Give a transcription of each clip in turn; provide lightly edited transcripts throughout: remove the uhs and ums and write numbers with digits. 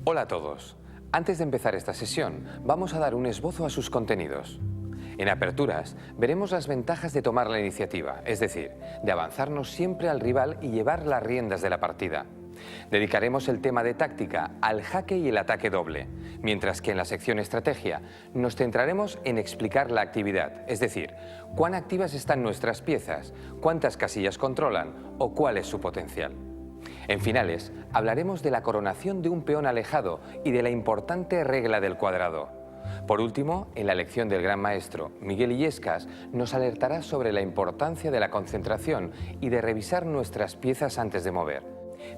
Hola a todos. Antes de empezar esta sesión, vamos a dar un esbozo a sus contenidos. En aperturas, veremos las ventajas de tomar la iniciativa, es decir, de avanzarnos siempre al rival y llevar las riendas de la partida. Dedicaremos el tema de táctica al jaque y el ataque doble, mientras que en la sección estrategia nos centraremos en explicar la actividad, es decir, cuán activas están nuestras piezas, cuántas casillas controlan o cuál es su potencial. En finales, hablaremos de la coronación de un peón alejado y de la importante regla del cuadrado. Por último, en la lección del gran maestro Miguel Illescas nos alertará sobre la importancia de la concentración y de revisar nuestras piezas antes de mover.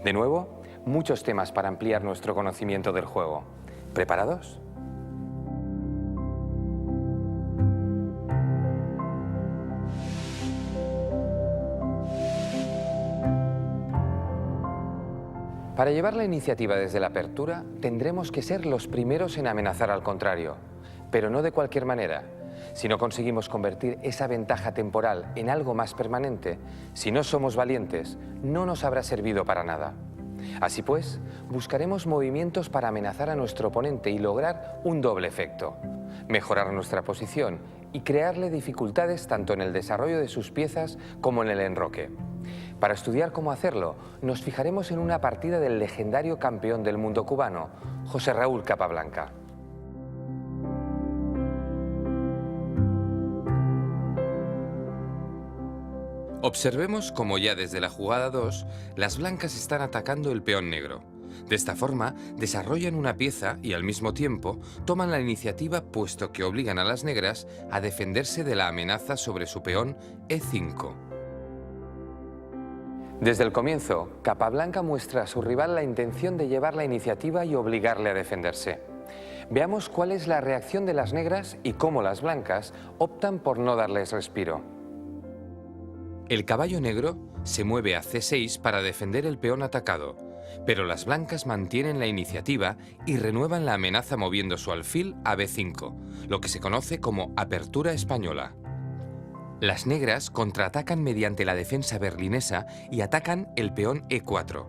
De nuevo, muchos temas para ampliar nuestro conocimiento del juego. ¿Preparados? Para llevar la iniciativa desde la apertura, tendremos que ser los primeros en amenazar al contrario, pero no de cualquier manera. Si no conseguimos convertir esa ventaja temporal en algo más permanente, si no somos valientes, no nos habrá servido para nada. Así pues, buscaremos movimientos para amenazar a nuestro oponente y lograr un doble efecto: mejorar nuestra posición y crearle dificultades tanto en el desarrollo de sus piezas como en el enroque. Para estudiar cómo hacerlo, nos fijaremos en una partida del legendario campeón del mundo cubano, José Raúl Capablanca. Observemos cómo ya desde la jugada 2, las blancas están atacando el peón negro. De esta forma, desarrollan una pieza y al mismo tiempo toman la iniciativa, puesto que obligan a las negras a defenderse de la amenaza sobre su peón E5. Desde el comienzo, Capablanca muestra a su rival la intención de llevar la iniciativa y obligarle a defenderse. Veamos cuál es la reacción de las negras y cómo las blancas optan por no darles respiro. El caballo negro se mueve a C6 para defender el peón atacado, pero las blancas mantienen la iniciativa y renuevan la amenaza moviendo su alfil a B5, lo que se conoce como apertura española. Las negras contraatacan mediante la defensa berlinesa y atacan el peón E4.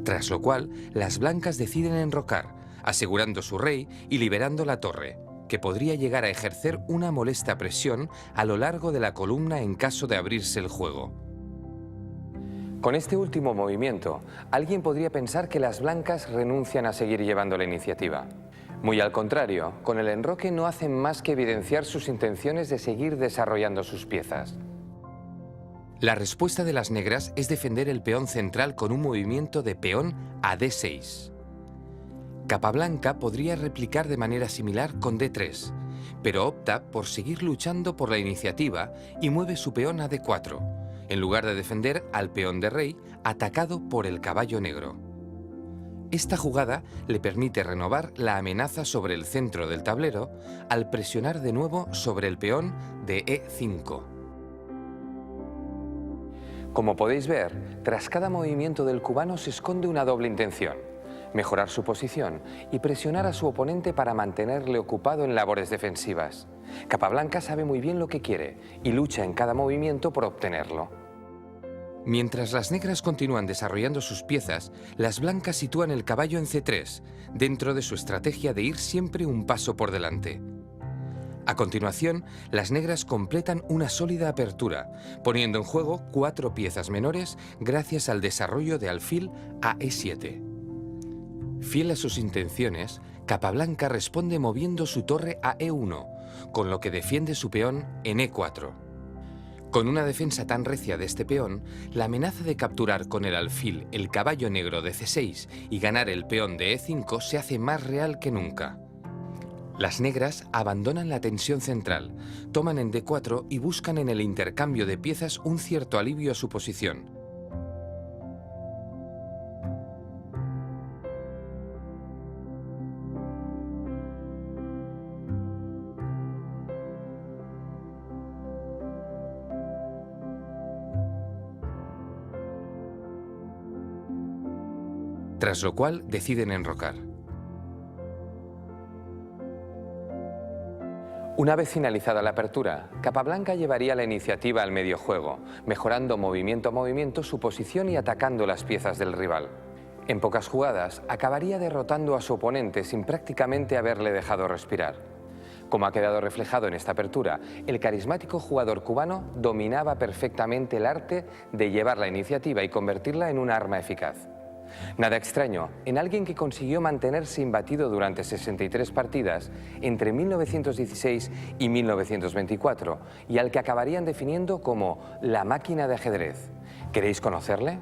Tras lo cual, las blancas deciden enrocar, asegurando su rey y liberando la torre, que podría llegar a ejercer una molesta presión a lo largo de la columna en caso de abrirse el juego. Con este último movimiento, alguien podría pensar que las blancas renuncian a seguir llevando la iniciativa. Muy al contrario, con el enroque no hacen más que evidenciar sus intenciones de seguir desarrollando sus piezas. La respuesta de las negras es defender el peón central con un movimiento de peón a D6. Capablanca podría replicar de manera similar con D3, pero opta por seguir luchando por la iniciativa y mueve su peón a D4, en lugar de defender al peón de rey atacado por el caballo negro. Esta jugada le permite renovar la amenaza sobre el centro del tablero al presionar de nuevo sobre el peón de E5. Como podéis ver, tras cada movimiento del cubano se esconde una doble intención: mejorar su posición y presionar a su oponente para mantenerle ocupado en labores defensivas. Capablanca sabe muy bien lo que quiere y lucha en cada movimiento por obtenerlo. Mientras las negras continúan desarrollando sus piezas, las blancas sitúan el caballo en C3, dentro de su estrategia de ir siempre un paso por delante. A continuación, las negras completan una sólida apertura, poniendo en juego 4 piezas menores gracias al desarrollo de alfil a E7. Fiel a sus intenciones, Capablanca responde moviendo su torre a E1, con lo que defiende su peón en E4. Con una defensa tan recia de este peón, la amenaza de capturar con el alfil el caballo negro de C6 y ganar el peón de E5 se hace más real que nunca. Las negras abandonan la tensión central, toman en D4 y buscan en el intercambio de piezas un cierto alivio a su posición. Tras lo cual deciden enrocar. Una vez finalizada la apertura, Capablanca llevaría la iniciativa al medio juego, mejorando movimiento a movimiento su posición y atacando las piezas del rival. En pocas jugadas, acabaría derrotando a su oponente sin prácticamente haberle dejado respirar. Como ha quedado reflejado en esta apertura, el carismático jugador cubano dominaba perfectamente el arte de llevar la iniciativa y convertirla en un arma eficaz. Nada extraño en alguien que consiguió mantenerse imbatido durante 63 partidas entre 1916 y 1924 y al que acabarían definiendo como la máquina de ajedrez. ¿Queréis conocerle?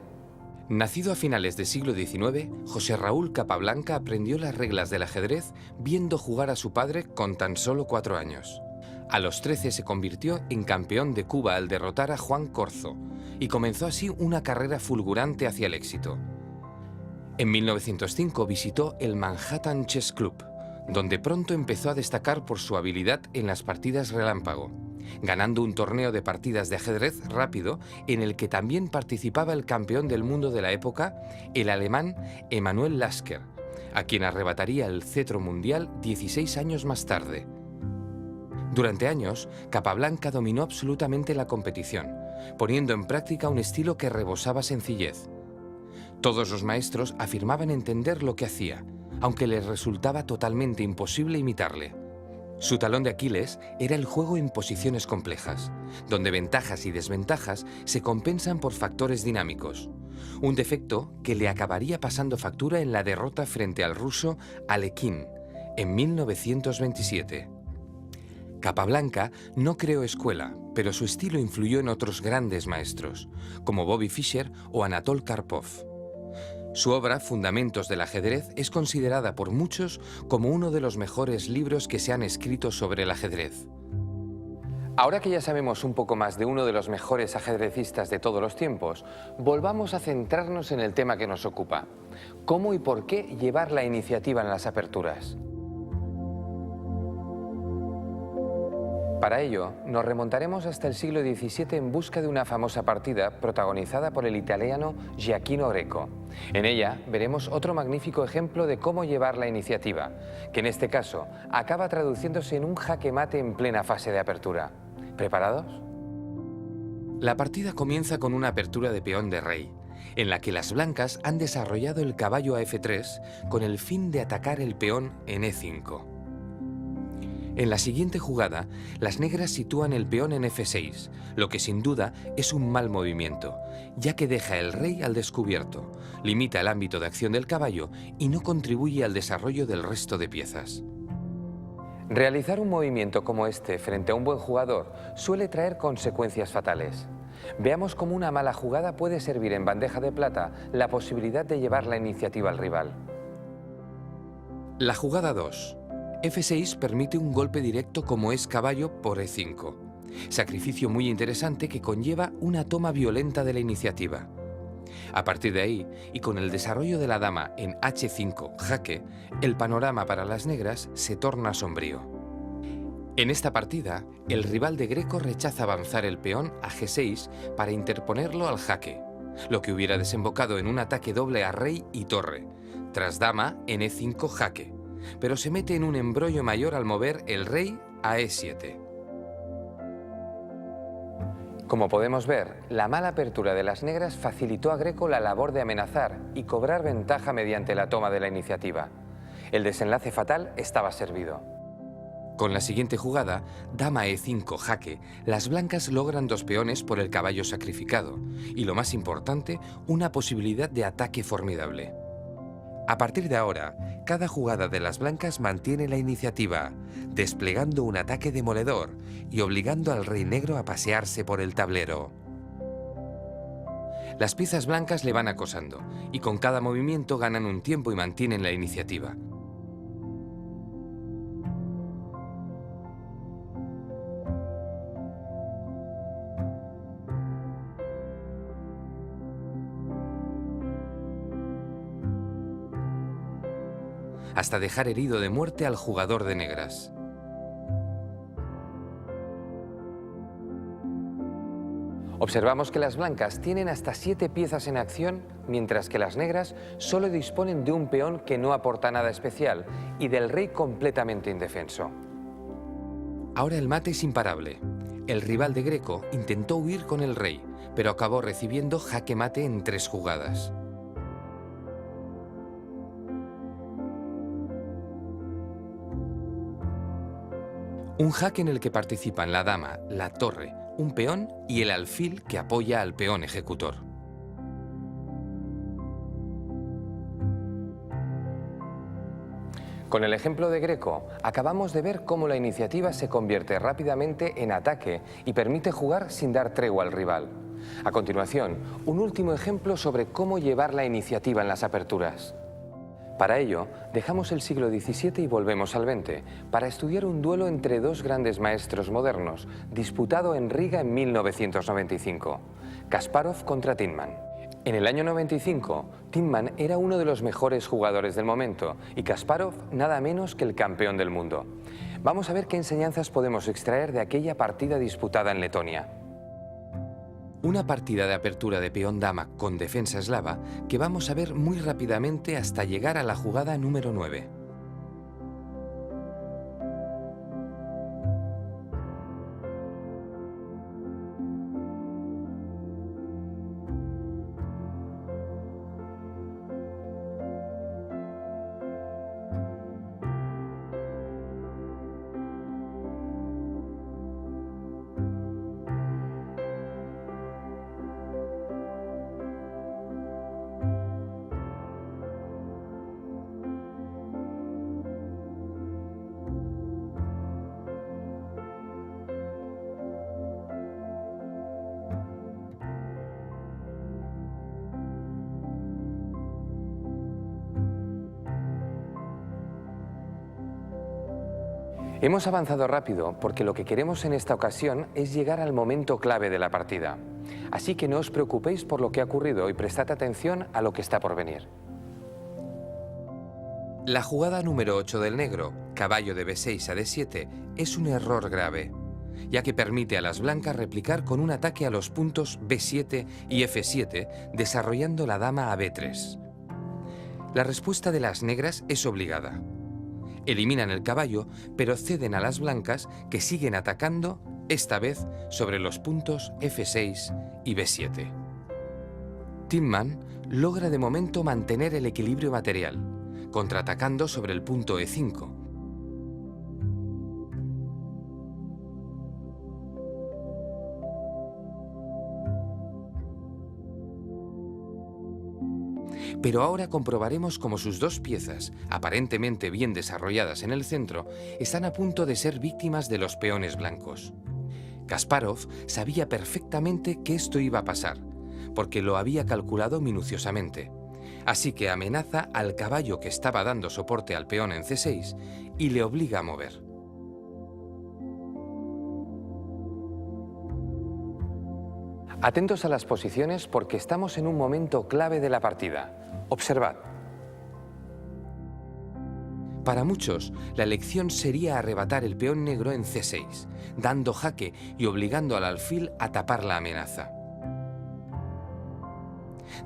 Nacido a finales del siglo XIX, José Raúl Capablanca aprendió las reglas del ajedrez viendo jugar a su padre con tan solo 4 años. A los 13 se convirtió en campeón de Cuba al derrotar a Juan Corzo y comenzó así una carrera fulgurante hacia el éxito. En 1905 visitó el Manhattan Chess Club, donde pronto empezó a destacar por su habilidad en las partidas relámpago, ganando un torneo de partidas de ajedrez rápido en el que también participaba el campeón del mundo de la época, el alemán Emanuel Lasker, a quien arrebataría el cetro mundial 16 años más tarde. Durante años, Capablanca dominó absolutamente la competición, poniendo en práctica un estilo que rebosaba sencillez. Todos los maestros afirmaban entender lo que hacía, aunque les resultaba totalmente imposible imitarle. Su talón de Aquiles era el juego en posiciones complejas, donde ventajas y desventajas se compensan por factores dinámicos, un defecto que le acabaría pasando factura en la derrota frente al ruso Alekhine en 1927. Capablanca no creó escuela, pero su estilo influyó en otros grandes maestros, como Bobby Fischer o Anatol Karpov. Su obra, Fundamentos del ajedrez, es considerada por muchos como uno de los mejores libros que se han escrito sobre el ajedrez. Ahora que ya sabemos un poco más de uno de los mejores ajedrecistas de todos los tiempos, volvamos a centrarnos en el tema que nos ocupa. ¿Cómo y por qué llevar la iniciativa en las aperturas? Para ello, nos remontaremos hasta el siglo XVII en busca de una famosa partida protagonizada por el italiano Gioacchino Greco. En ella veremos otro magnífico ejemplo de cómo llevar la iniciativa, que en este caso acaba traduciéndose en un jaque mate en plena fase de apertura. ¿Preparados? La partida comienza con una apertura de peón de rey, en la que las blancas han desarrollado el caballo a F3 con el fin de atacar el peón en E5. En la siguiente jugada, las negras sitúan el peón en F6, lo que sin duda es un mal movimiento, ya que deja el rey al descubierto, limita el ámbito de acción del caballo y no contribuye al desarrollo del resto de piezas. Realizar un movimiento como este frente a un buen jugador suele traer consecuencias fatales. Veamos cómo una mala jugada puede servir en bandeja de plata la posibilidad de llevar la iniciativa al rival. La jugada 2. F6 permite un golpe directo como es caballo por E5, sacrificio muy interesante que conlleva una toma violenta de la iniciativa. A partir de ahí, y con el desarrollo de la dama en H5 jaque, el panorama para las negras se torna sombrío. En esta partida, el rival de Greco rechaza avanzar el peón a G6 para interponerlo al jaque, lo que hubiera desembocado en un ataque doble a rey y torre, tras dama en E5 jaque, pero se mete en un embrollo mayor al mover el rey a E7. Como podemos ver, la mala apertura de las negras facilitó a Greco la labor de amenazar y cobrar ventaja mediante la toma de la iniciativa. El desenlace fatal estaba servido. Con la siguiente jugada, dama E5 jaque, las blancas logran 2 peones por el caballo sacrificado y, lo más importante, una posibilidad de ataque formidable. A partir de ahora, cada jugada de las blancas mantiene la iniciativa, desplegando un ataque demoledor y obligando al rey negro a pasearse por el tablero. Las piezas blancas le van acosando y con cada movimiento ganan un tiempo y mantienen la iniciativa. Hasta dejar herido de muerte al jugador de negras. Observamos que las blancas tienen hasta 7 piezas en acción, mientras que las negras solo disponen de un peón que no aporta nada especial y del rey completamente indefenso. Ahora el mate es imparable. El rival de Greco intentó huir con el rey, pero acabó recibiendo jaque mate en 3 jugadas. Un jaque en el que participan la dama, la torre, un peón y el alfil que apoya al peón ejecutor. Con el ejemplo de Greco, acabamos de ver cómo la iniciativa se convierte rápidamente en ataque y permite jugar sin dar tregua al rival. A continuación, un último ejemplo sobre cómo llevar la iniciativa en las aperturas. Para ello, dejamos el siglo XVII y volvemos al XX, para estudiar un duelo entre 2 grandes maestros modernos, disputado en Riga en 1995, Kasparov contra Tinman. En el año 95, Tinman era uno de los mejores jugadores del momento y Kasparov nada menos que el campeón del mundo. Vamos a ver qué enseñanzas podemos extraer de aquella partida disputada en Letonia. Una partida de apertura de peón-dama con defensa eslava que vamos a ver muy rápidamente hasta llegar a la jugada número 9. Hemos avanzado rápido porque lo que queremos en esta ocasión es llegar al momento clave de la partida. Así que no os preocupéis por lo que ha ocurrido y prestad atención a lo que está por venir. La jugada número 8 del negro, caballo de B6 a D7, es un error grave, ya que permite a las blancas replicar con un ataque a los puntos B7 y F7, desarrollando la dama a B3. La respuesta de las negras es obligada. Eliminan el caballo, pero ceden a las blancas que siguen atacando, esta vez sobre los puntos F6 y B7. Tinman logra de momento mantener el equilibrio material, contraatacando sobre el punto E5. Pero ahora comprobaremos cómo sus 2 piezas, aparentemente bien desarrolladas en el centro, están a punto de ser víctimas de los peones blancos. Kasparov sabía perfectamente que esto iba a pasar, porque lo había calculado minuciosamente. Así que amenaza al caballo que estaba dando soporte al peón en C6 y le obliga a mover. Atentos a las posiciones porque estamos en un momento clave de la partida. Observad. Para muchos, la elección sería arrebatar el peón negro en C6, dando jaque y obligando al alfil a tapar la amenaza.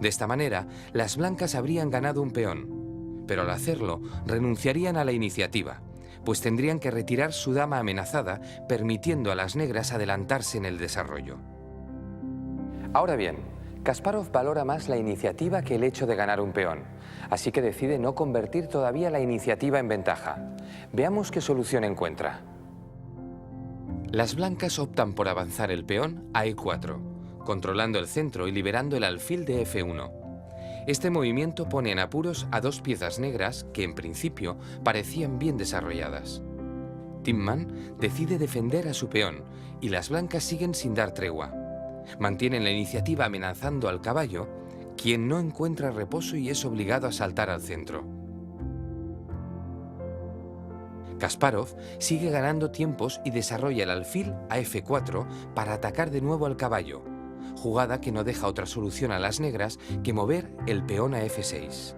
De esta manera, las blancas habrían ganado un peón, pero al hacerlo renunciarían a la iniciativa, pues tendrían que retirar su dama amenazada, permitiendo a las negras adelantarse en el desarrollo. Ahora bien, Kasparov valora más la iniciativa que el hecho de ganar un peón, así que decide no convertir todavía la iniciativa en ventaja. Veamos qué solución encuentra. Las blancas optan por avanzar el peón a E4, controlando el centro y liberando el alfil de F1. Este movimiento pone en apuros a 2 piezas negras que, en principio, parecían bien desarrolladas. Tinman decide defender a su peón y las blancas siguen sin dar tregua. Mantienen la iniciativa amenazando al caballo, quien no encuentra reposo y es obligado a saltar al centro. Kasparov sigue ganando tiempos y desarrolla el alfil a F4 para atacar de nuevo al caballo, jugada que no deja otra solución a las negras que mover el peón a F6.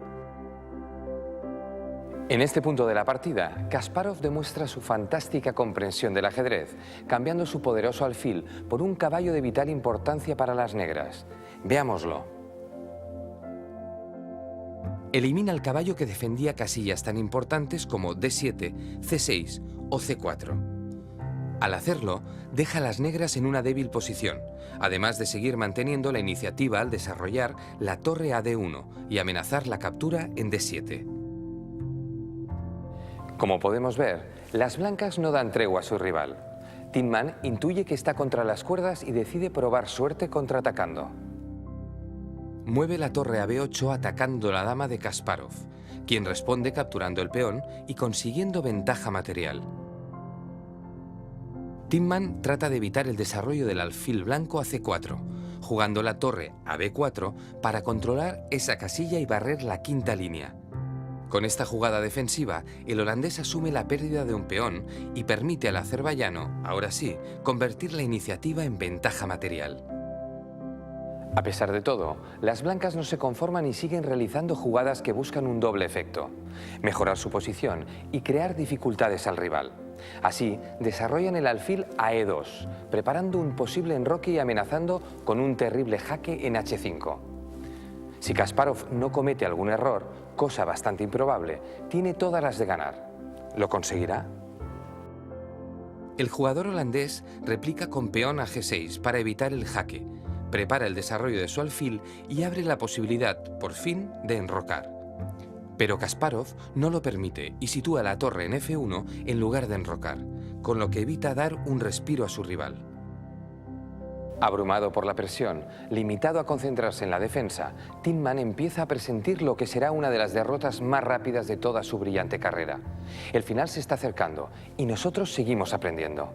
En este punto de la partida, Kasparov demuestra su fantástica comprensión del ajedrez, cambiando su poderoso alfil por un caballo de vital importancia para las negras. Veámoslo. Elimina el caballo que defendía casillas tan importantes como D7, C6 o C4. Al hacerlo, deja a las negras en una débil posición, además de seguir manteniendo la iniciativa al desarrollar la torre a D1 y amenazar la captura en D7. Como podemos ver, las blancas no dan tregua a su rival. Tin Man intuye que está contra las cuerdas y decide probar suerte contraatacando. Mueve la torre a B8 atacando la dama de Kasparov, quien responde capturando el peón y consiguiendo ventaja material. Tin Man trata de evitar el desarrollo del alfil blanco a C4, jugando la torre a B4 para controlar esa casilla y barrer la quinta línea. Con esta jugada defensiva, el holandés asume la pérdida de un peón y permite al azerbaiyano, ahora sí, convertir la iniciativa en ventaja material. A pesar de todo, las blancas no se conforman y siguen realizando jugadas que buscan un doble efecto: mejorar su posición y crear dificultades al rival. Así, desarrollan el alfil a E2, preparando un posible enroque y amenazando con un terrible jaque en H5. Si Kasparov no comete algún error, cosa bastante improbable, tiene todas las de ganar. ¿Lo conseguirá? El jugador holandés replica con peón a G6 para evitar el jaque, prepara el desarrollo de su alfil y abre la posibilidad, por fin, de enrocar. Pero Kasparov no lo permite y sitúa la torre en F1 en lugar de enrocar, con lo que evita dar un respiro a su rival. Abrumado por la presión, limitado a concentrarse en la defensa, Tin Man empieza a presentir lo que será una de las derrotas más rápidas de toda su brillante carrera. El final se está acercando y nosotros seguimos aprendiendo.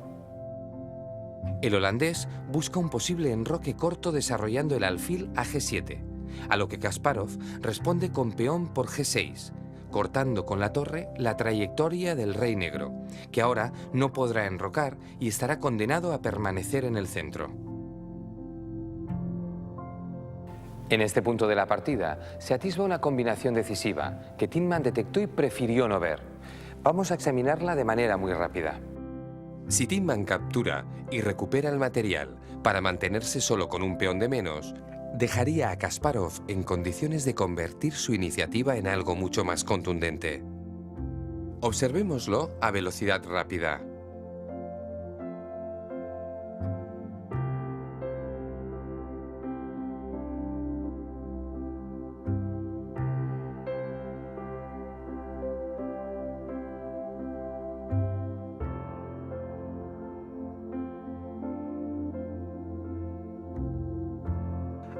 El holandés busca un posible enroque corto desarrollando el alfil a G7, a lo que Kasparov responde con peón por G6, cortando con la torre la trayectoria del rey negro, que ahora no podrá enrocar y estará condenado a permanecer en el centro. En este punto de la partida se atisba una combinación decisiva que Tin Man detectó y prefirió no ver. Vamos a examinarla de manera muy rápida. Si Tin Man captura y recupera el material para mantenerse solo con un peón de menos, dejaría a Kasparov en condiciones de convertir su iniciativa en algo mucho más contundente. Observémoslo a velocidad rápida.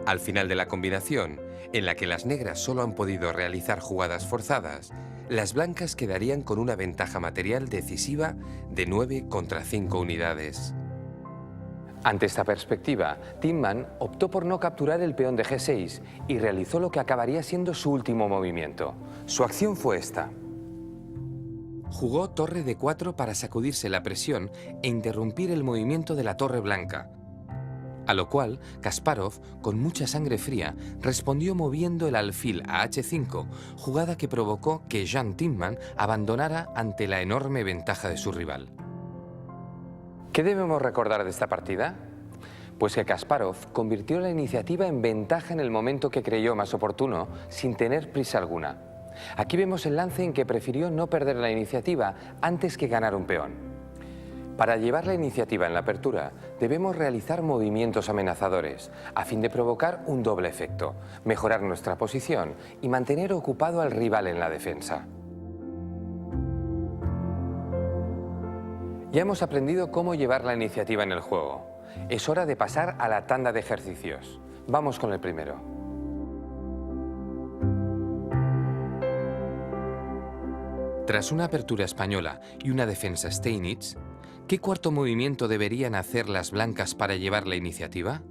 Al final de la combinación, en la que las negras solo han podido realizar jugadas forzadas, las blancas quedarían con una ventaja material decisiva de 9 contra 5 unidades. Ante esta perspectiva, Tin Man optó por no capturar el peón de G6 y realizó lo que acabaría siendo su último movimiento. Su acción fue esta. Jugó torre D4 para sacudirse la presión e interrumpir el movimiento de la torre blanca, a lo cual Kasparov, con mucha sangre fría, respondió moviendo el alfil a H5, jugada que provocó que Jan Tin Man abandonara ante la enorme ventaja de su rival. ¿Qué debemos recordar de esta partida? Pues que Kasparov convirtió la iniciativa en ventaja en el momento que creyó más oportuno, sin tener prisa alguna. Aquí vemos el lance en que prefirió no perder la iniciativa antes que ganar un peón. Para llevar la iniciativa en la apertura, debemos realizar movimientos amenazadores, a fin de provocar un doble efecto: mejorar nuestra posición y mantener ocupado al rival en la defensa. Ya hemos aprendido cómo llevar la iniciativa en el juego. Es hora de pasar a la tanda de ejercicios. Vamos con el primero. Tras una apertura española y una defensa Steinitz, ¿qué cuarto movimiento deberían hacer las blancas para llevar la iniciativa?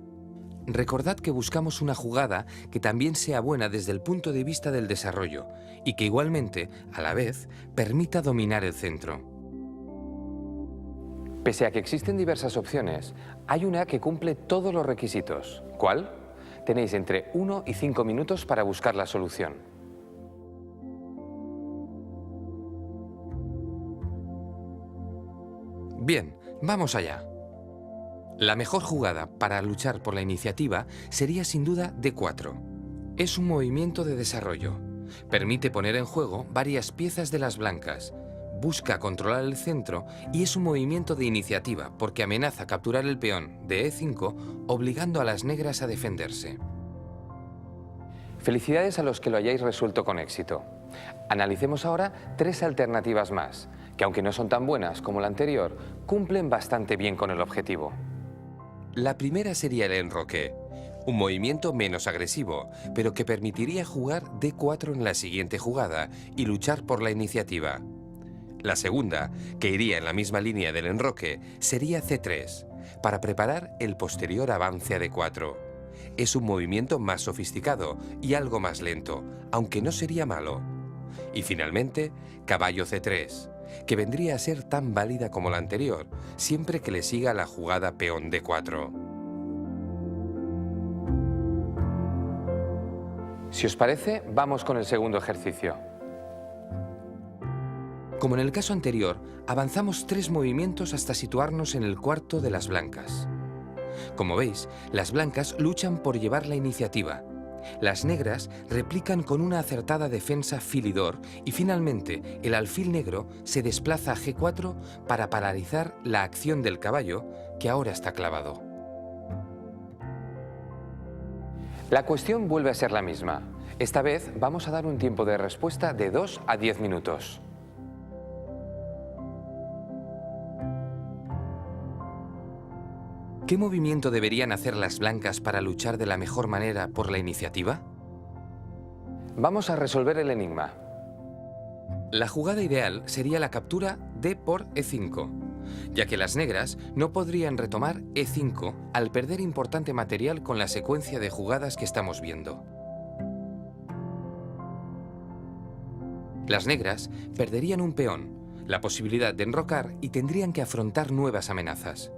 Recordad que buscamos una jugada que también sea buena desde el punto de vista del desarrollo y que igualmente, a la vez, permita dominar el centro. Pese a que existen diversas opciones, hay una que cumple todos los requisitos. ¿Cuál? Tenéis entre 1 y 5 minutos para buscar la solución. Bien, vamos allá. La mejor jugada para luchar por la iniciativa sería sin duda D4. Es un movimiento de desarrollo. Permite poner en juego varias piezas de las blancas, busca controlar el centro y es un movimiento de iniciativa porque amenaza capturar el peón de E5, obligando a las negras a defenderse. Felicidades a los que lo hayáis resuelto con éxito. Analicemos ahora 3 alternativas más, que aunque no son tan buenas como la anterior, cumplen bastante bien con el objetivo. La primera sería el enroque, un movimiento menos agresivo, pero que permitiría jugar D4 en la siguiente jugada y luchar por la iniciativa. La segunda, que iría en la misma línea del enroque, sería C3, para preparar el posterior avance a D4. Es un movimiento más sofisticado y algo más lento, aunque no sería malo. Y finalmente, caballo C3, que vendría a ser tan válida como la anterior, siempre que le siga la jugada peón D4. Si os parece, vamos con el segundo ejercicio. Como en el caso anterior, avanzamos 3 movimientos hasta situarnos en el cuarto de las blancas. Como veis, las blancas luchan por llevar la iniciativa. Las negras replican con una acertada defensa filidor y finalmente el alfil negro se desplaza a G4 para paralizar la acción del caballo, que ahora está clavado. La cuestión vuelve a ser la misma. Esta vez vamos a dar un tiempo de respuesta de 2 a 10 minutos. ¿Qué movimiento deberían hacer las blancas para luchar de la mejor manera por la iniciativa? Vamos a resolver el enigma. La jugada ideal sería la captura D por E5, ya que las negras no podrían retomar E5 al perder importante material con la secuencia de jugadas que estamos viendo. Las negras perderían un peón, la posibilidad de enrocar y tendrían que afrontar nuevas amenazas.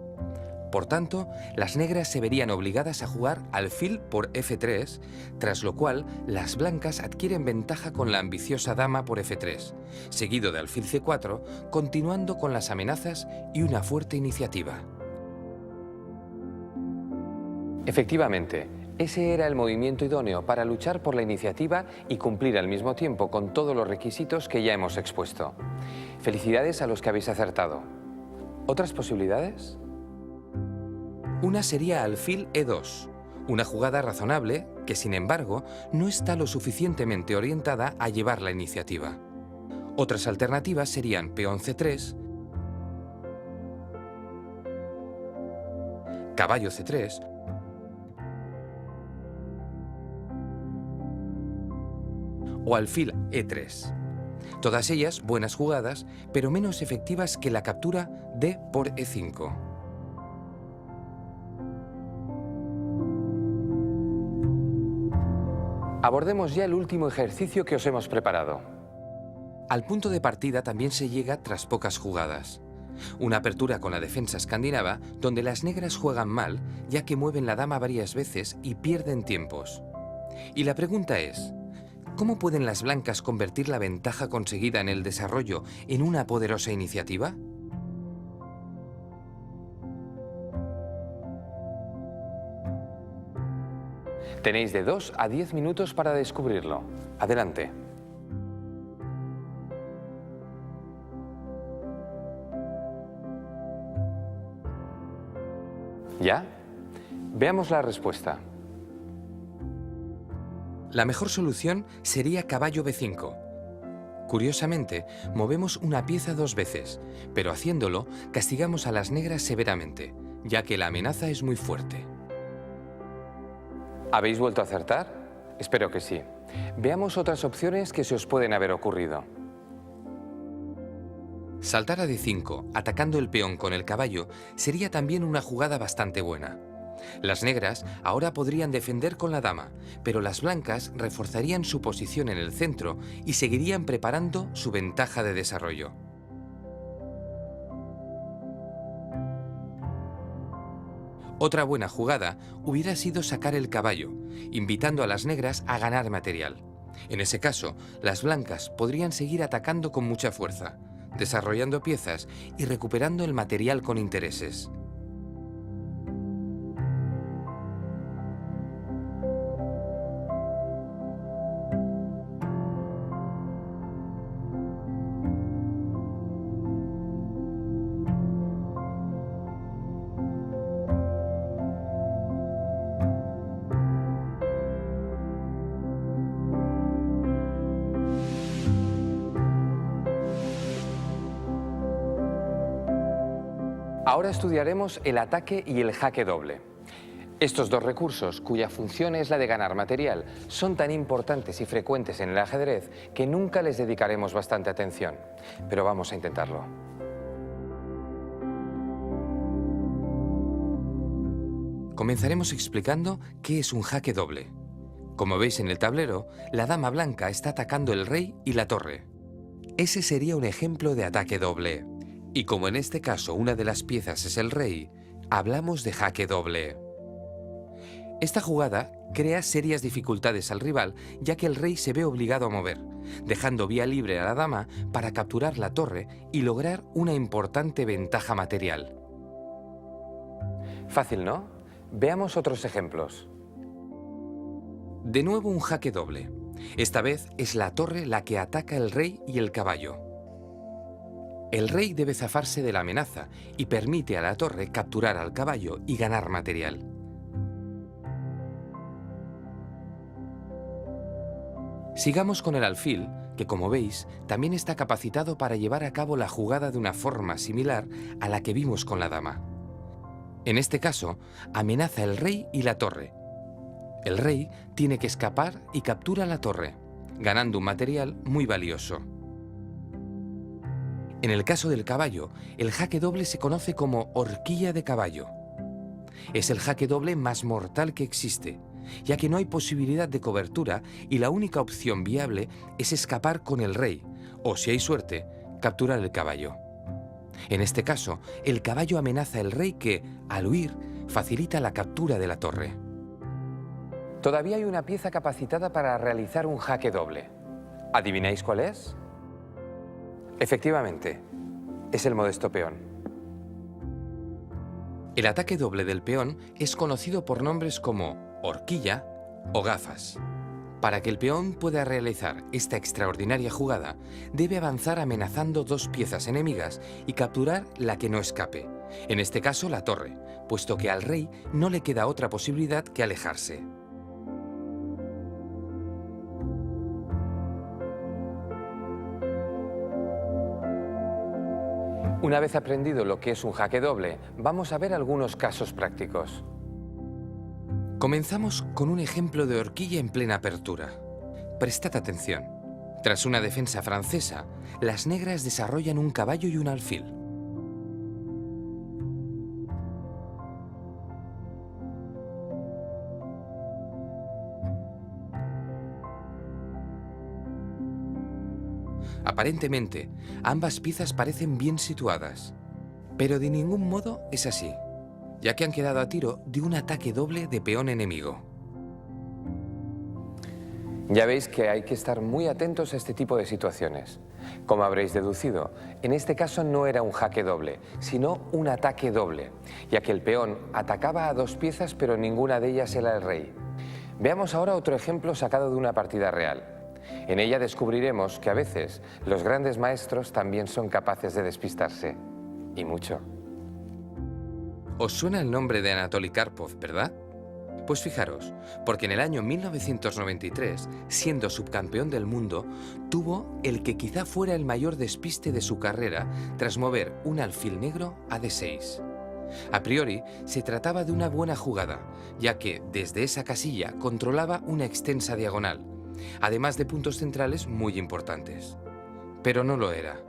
Por tanto, las negras se verían obligadas a jugar alfil por F3, tras lo cual las blancas adquieren ventaja con la ambiciosa dama por F3, seguido de alfil C4, continuando con las amenazas y una fuerte iniciativa. Efectivamente, ese era el movimiento idóneo para luchar por la iniciativa y cumplir al mismo tiempo con todos los requisitos que ya hemos expuesto. Felicidades a los que habéis acertado. ¿Otras posibilidades? Una sería alfil E2, una jugada razonable que, sin embargo, no está lo suficientemente orientada a llevar la iniciativa. Otras alternativas serían peón C3, caballo C3 o alfil E3. Todas ellas buenas jugadas, pero menos efectivas que la captura D por E5. Abordemos ya el último ejercicio que os hemos preparado. Al punto de partida también se llega tras pocas jugadas. Una apertura con la defensa escandinava donde las negras juegan mal, ya que mueven la dama varias veces y pierden tiempos. Y la pregunta es, ¿cómo pueden las blancas convertir la ventaja conseguida en el desarrollo en una poderosa iniciativa? Tenéis de 2 a 10 minutos para descubrirlo. Adelante. ¿Ya? Veamos la respuesta. La mejor solución sería caballo B5. Curiosamente, movemos una pieza 2 veces, pero haciéndolo castigamos a las negras severamente, ya que la amenaza es muy fuerte. ¿Habéis vuelto a acertar? Espero que sí. Veamos otras opciones que se os pueden haber ocurrido. Saltar a D5, atacando el peón con el caballo, sería también una jugada bastante buena. Las negras ahora podrían defender con la dama, pero las blancas reforzarían su posición en el centro y seguirían preparando su ventaja de desarrollo. Otra buena jugada hubiera sido sacar el caballo, invitando a las negras a ganar material. En ese caso, las blancas podrían seguir atacando con mucha fuerza, desarrollando piezas y recuperando el material con intereses. Ahora estudiaremos el ataque y el jaque doble. Estos dos recursos, cuya función es la de ganar material, son tan importantes y frecuentes en el ajedrez que nunca les dedicaremos bastante atención. Pero vamos a intentarlo. Comenzaremos explicando qué es un jaque doble. Como veis en el tablero, la dama blanca está atacando el rey y la torre. Ese sería un ejemplo de ataque doble. Y como en este caso una de las piezas es el rey, hablamos de jaque doble. Esta jugada crea serias dificultades al rival, ya que el rey se ve obligado a mover, dejando vía libre a la dama para capturar la torre y lograr una importante ventaja material. Fácil, ¿no? Veamos otros ejemplos. De nuevo un jaque doble. Esta vez es la torre la que ataca el rey y el caballo. El rey debe zafarse de la amenaza y permite a la torre capturar al caballo y ganar material. Sigamos con el alfil, que como veis, también está capacitado para llevar a cabo la jugada de una forma similar a la que vimos con la dama. En este caso, amenaza el rey y la torre. El rey tiene que escapar y captura la torre, ganando un material muy valioso. En el caso del caballo, el jaque doble se conoce como horquilla de caballo. Es el jaque doble más mortal que existe, ya que no hay posibilidad de cobertura y la única opción viable es escapar con el rey, o si hay suerte, capturar el caballo. En este caso, el caballo amenaza al rey que, al huir, facilita la captura de la torre. Todavía hay una pieza capacitada para realizar un jaque doble. ¿Adivináis cuál es? Efectivamente, es el modesto peón. El ataque doble del peón es conocido por nombres como horquilla o gafas. Para que el peón pueda realizar esta extraordinaria jugada, debe avanzar amenazando dos piezas enemigas y capturar la que no escape, en este caso la torre, puesto que al rey no le queda otra posibilidad que alejarse. Una vez aprendido lo que es un jaque doble, vamos a ver algunos casos prácticos. Comenzamos con un ejemplo de horquilla en plena apertura. Prestad atención. Tras una defensa francesa, las negras desarrollan un caballo y un alfil. Aparentemente, ambas piezas parecen bien situadas, pero de ningún modo es así, ya que han quedado a tiro de un ataque doble de peón enemigo. Ya veis que hay que estar muy atentos a este tipo de situaciones. Como habréis deducido, en este caso no era un jaque doble, sino un ataque doble, ya que el peón atacaba a dos piezas pero ninguna de ellas era el rey. Veamos ahora otro ejemplo sacado de una partida real. En ella descubriremos que a veces los grandes maestros también son capaces de despistarse. Y mucho. Os suena el nombre de Anatoly Karpov, ¿verdad? Pues fijaros, porque en el año 1993, siendo subcampeón del mundo, tuvo el que quizá fuera el mayor despiste de su carrera tras mover un alfil negro a D6. A priori, se trataba de una buena jugada, ya que desde esa casilla controlaba una extensa diagonal, además de puntos centrales muy importantes. Pero no lo era.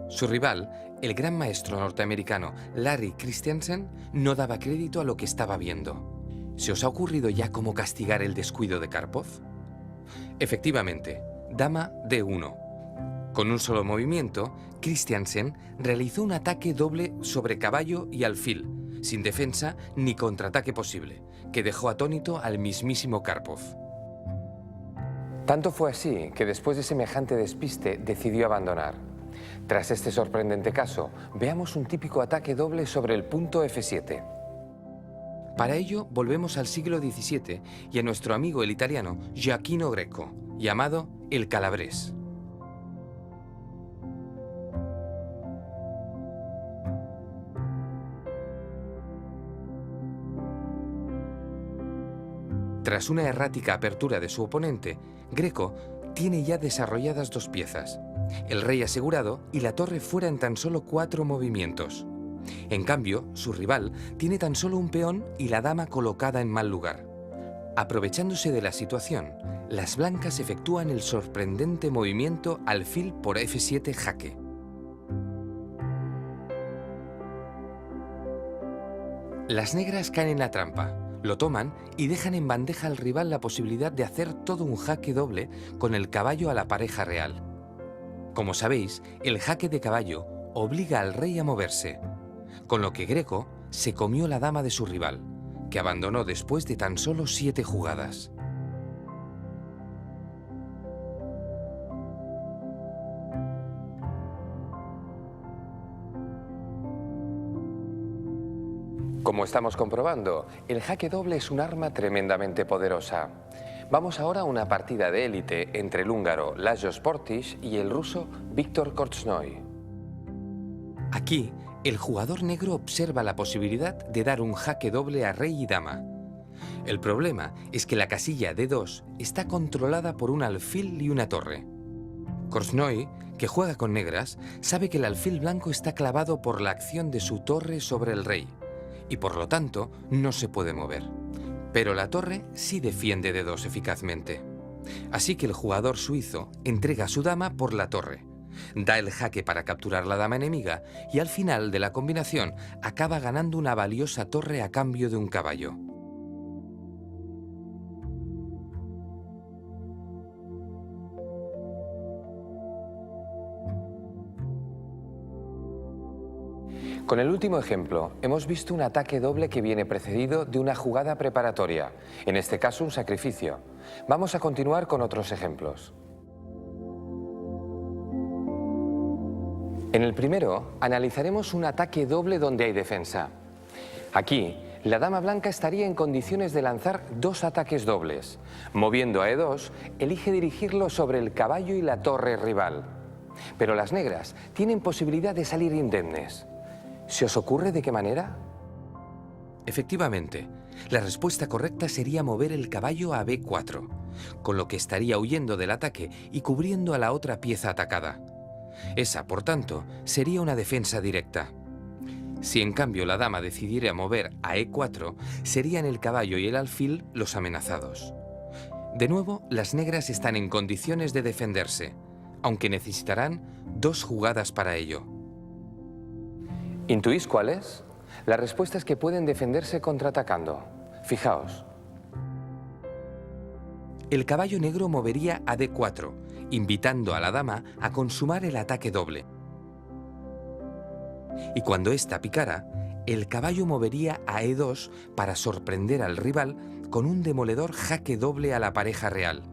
Su rival, el gran maestro norteamericano Larry Christensen, no daba crédito a lo que estaba viendo. ¿Se os ha ocurrido ya cómo castigar el descuido de Karpov? Efectivamente, dama D1. Con un solo movimiento, Christensen realizó un ataque doble sobre caballo y alfil, sin defensa ni contraataque posible, que dejó atónito al mismísimo Karpov. Tanto fue así que después de semejante despiste decidió abandonar. Tras este sorprendente caso, veamos un típico ataque doble sobre el punto F7. Para ello, volvemos al siglo XVII y a nuestro amigo el italiano Gioacchino Greco, llamado el Calabrés. Tras una errática apertura de su oponente, Greco tiene ya desarrolladas dos piezas, el rey asegurado y la torre fuera en tan solo 4 movimientos. En cambio, su rival tiene tan solo un peón y la dama colocada en mal lugar. Aprovechándose de la situación, las blancas efectúan el sorprendente movimiento alfil por F7 jaque. Las negras caen en la trampa, lo toman y dejan en bandeja al rival la posibilidad de hacer todo un jaque doble con el caballo a la pareja real. Como sabéis, el jaque de caballo obliga al rey a moverse, con lo que Greco se comió la dama de su rival, que abandonó después de tan solo 7 jugadas. Como estamos comprobando, el jaque doble es un arma tremendamente poderosa. Vamos ahora a una partida de élite entre el húngaro Lajos Portis y el ruso Viktor Korchnoi. Aquí, el jugador negro observa la posibilidad de dar un jaque doble a rey y dama. El problema es que la casilla D2 está controlada por un alfil y una torre. Korchnoi, que juega con negras, sabe que el alfil blanco está clavado por la acción de su torre sobre el rey, y por lo tanto no se puede mover. Pero la torre sí defiende D2 eficazmente. Así que el jugador suizo entrega a su dama por la torre, da el jaque para capturar la dama enemiga y al final de la combinación acaba ganando una valiosa torre a cambio de un caballo. Con el último ejemplo, hemos visto un ataque doble que viene precedido de una jugada preparatoria, en este caso un sacrificio. Vamos a continuar con otros ejemplos. En el primero, analizaremos un ataque doble donde hay defensa. Aquí, la dama blanca estaría en condiciones de lanzar 2 ataques dobles. Moviendo a E2, elige dirigirlo sobre el caballo y la torre rival. Pero las negras tienen posibilidad de salir indemnes. ¿Se os ocurre de qué manera? Efectivamente, la respuesta correcta sería mover el caballo a B4, con lo que estaría huyendo del ataque y cubriendo a la otra pieza atacada. Esa, por tanto, sería una defensa directa. Si en cambio la dama decidiera mover a E4, serían el caballo y el alfil los amenazados. De nuevo, las negras están en condiciones de defenderse, aunque necesitarán 2 jugadas para ello. ¿Intuís cuáles? La respuesta es que pueden defenderse contraatacando. Fijaos. El caballo negro movería a D4, invitando a la dama a consumar el ataque doble. Y cuando ésta picara, el caballo movería a E2 para sorprender al rival con un demoledor jaque doble a la pareja real.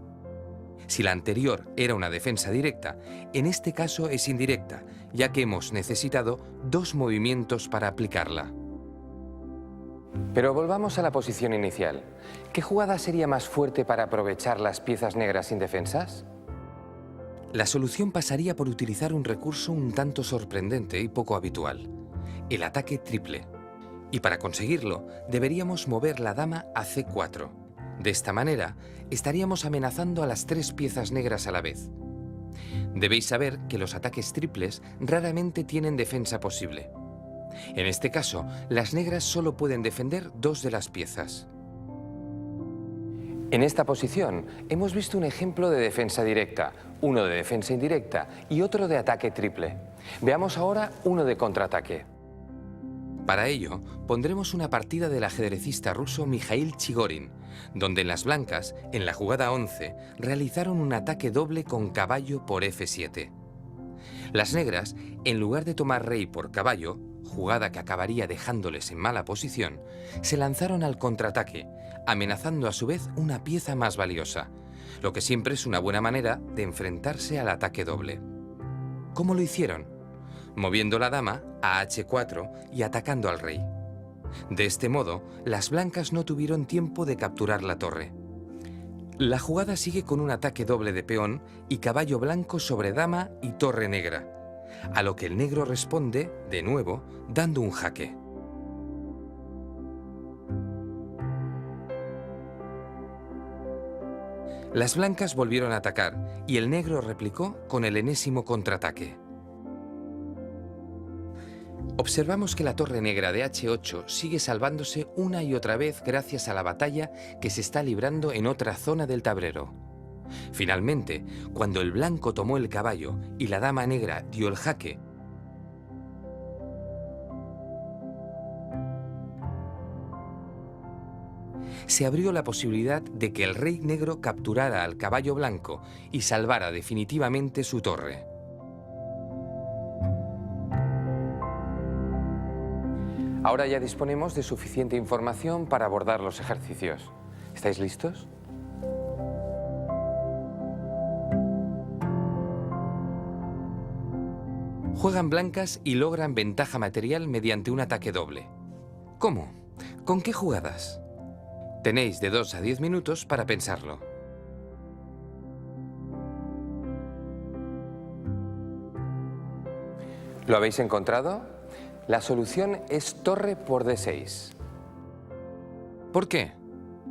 Si la anterior era una defensa directa, en este caso es indirecta, ya que hemos necesitado 2 movimientos para aplicarla. Pero volvamos a la posición inicial. ¿Qué jugada sería más fuerte para aprovechar las piezas negras indefensas? La solución pasaría por utilizar un recurso un tanto sorprendente y poco habitual: el ataque triple. Y para conseguirlo, deberíamos mover la dama a C4. De esta manera, estaríamos amenazando a las 3 piezas negras a la vez. Debéis saber que los ataques triples raramente tienen defensa posible. En este caso, las negras solo pueden defender 2 de las piezas. En esta posición hemos visto un ejemplo de defensa directa, uno de defensa indirecta y otro de ataque triple. Veamos ahora uno de contraataque. Para ello, pondremos una partida del ajedrecista ruso Mikhail Chigorin, donde en las blancas, en la jugada 11, realizaron un ataque doble con caballo por F7. Las negras, en lugar de tomar rey por caballo, jugada que acabaría dejándoles en mala posición, se lanzaron al contraataque, amenazando a su vez una pieza más valiosa, lo que siempre es una buena manera de enfrentarse al ataque doble. ¿Cómo lo hicieron? Moviendo la dama a H4 y atacando al rey. De este modo, las blancas no tuvieron tiempo de capturar la torre. La jugada sigue con un ataque doble de peón y caballo blanco sobre dama y torre negra, a lo que el negro responde, de nuevo, dando un jaque. Las blancas volvieron a atacar y el negro replicó con el enésimo contraataque. Observamos que la torre negra de H8 sigue salvándose una y otra vez gracias a la batalla que se está librando en otra zona del tablero. Finalmente, cuando el blanco tomó el caballo y la dama negra dio el jaque, se abrió la posibilidad de que el rey negro capturara al caballo blanco y salvara definitivamente su torre. Ahora ya disponemos de suficiente información para abordar los ejercicios. ¿Estáis listos? Juegan blancas y logran ventaja material mediante un ataque doble. ¿Cómo? ¿Con qué jugadas? Tenéis de 2 a 10 minutos para pensarlo. ¿Lo habéis encontrado? La solución es torre por D6. ¿Por qué?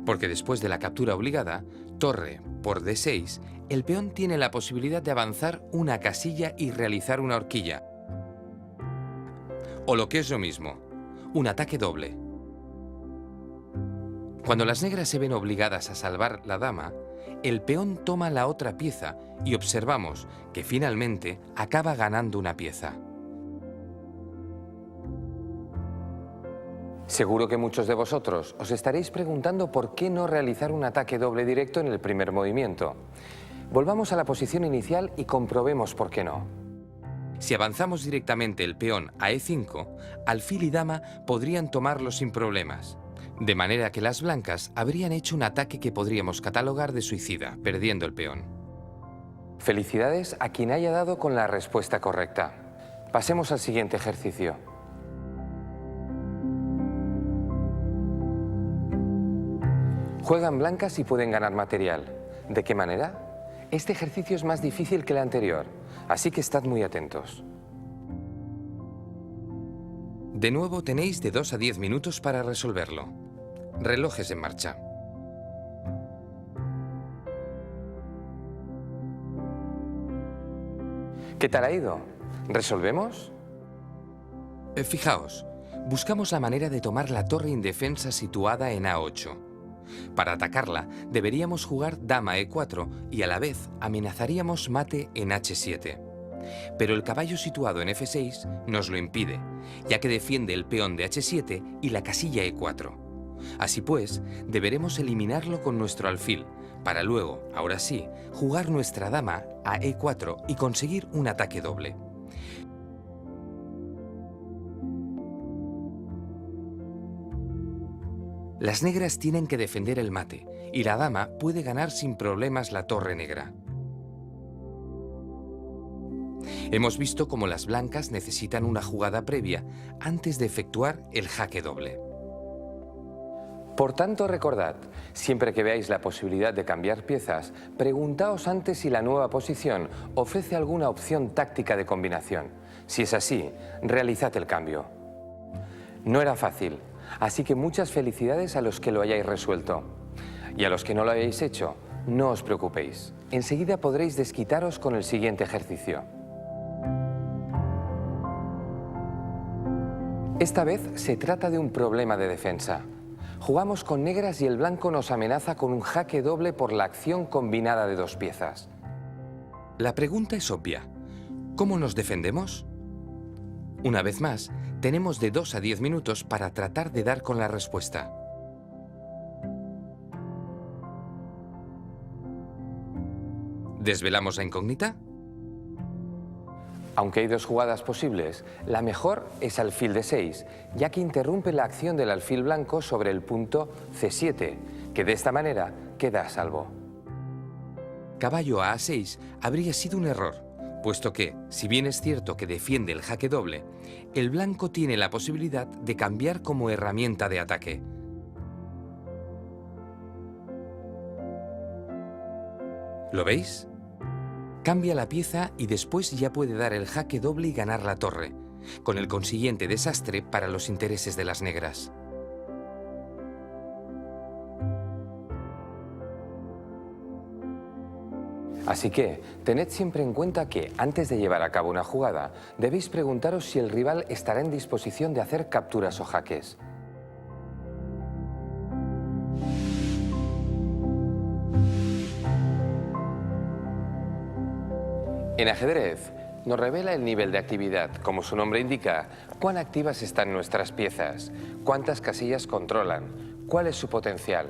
Porque después de la captura obligada, torre por D6, el peón tiene la posibilidad de avanzar una casilla y realizar una horquilla. O lo que es lo mismo, un ataque doble. Cuando las negras se ven obligadas a salvar la dama, el peón toma la otra pieza y observamos que finalmente acaba ganando una pieza. Seguro que muchos de vosotros os estaréis preguntando por qué no realizar un ataque doble directo en el primer movimiento. Volvamos a la posición inicial y comprobemos por qué no. Si avanzamos directamente el peón a E5, alfil y dama podrían tomarlo sin problemas. De manera que las blancas habrían hecho un ataque que podríamos catalogar de suicida, perdiendo el peón. Felicidades a quien haya dado con la respuesta correcta. Pasemos al siguiente ejercicio. Juegan blancas y pueden ganar material. ¿De qué manera? Este ejercicio es más difícil que el anterior, así que estad muy atentos. De nuevo tenéis de 2 a 10 minutos para resolverlo. Relojes en marcha. ¿Qué tal ha ido? ¿Resolvemos? Fijaos, buscamos la manera de tomar la torre indefensa situada en A8. Para atacarla, deberíamos jugar dama E4 y a la vez amenazaríamos mate en H7. Pero el caballo situado en F6 nos lo impide, ya que defiende el peón de H7 y la casilla E4. Así pues, deberemos eliminarlo con nuestro alfil, para luego, ahora sí, jugar nuestra dama a E4 y conseguir un ataque doble. Las negras tienen que defender el mate, y la dama puede ganar sin problemas la torre negra. Hemos visto cómo las blancas necesitan una jugada previa antes de efectuar el jaque doble. Por tanto, recordad, siempre que veáis la posibilidad de cambiar piezas, preguntaos antes si la nueva posición ofrece alguna opción táctica de combinación. Si es así, realizad el cambio. No era fácil, así que muchas felicidades a los que lo hayáis resuelto. Y a los que no lo hayáis hecho, no os preocupéis. Enseguida podréis desquitaros con el siguiente ejercicio. Esta vez se trata de un problema de defensa. Jugamos con negras y el blanco nos amenaza con un jaque doble por la acción combinada de dos piezas. La pregunta es obvia. ¿Cómo nos defendemos? Una vez más, tenemos de 2 a 10 minutos para tratar de dar con la respuesta. ¿Desvelamos la incógnita? Aunque hay dos jugadas posibles, la mejor es alfil de 6, ya que interrumpe la acción del alfil blanco sobre el punto C7, que de esta manera queda a salvo. Caballo a A6 habría sido un error, puesto que, si bien es cierto que defiende el jaque doble, el blanco tiene la posibilidad de cambiar como herramienta de ataque. ¿Lo veis? Cambia la pieza y después ya puede dar el jaque doble y ganar la torre, con el consiguiente desastre para los intereses de las negras. Así que, tened siempre en cuenta que, antes de llevar a cabo una jugada, debéis preguntaros si el rival estará en disposición de hacer capturas o jaques. En ajedrez, nos revela el nivel de actividad, como su nombre indica, cuán activas están nuestras piezas, cuántas casillas controlan, cuál es su potencial.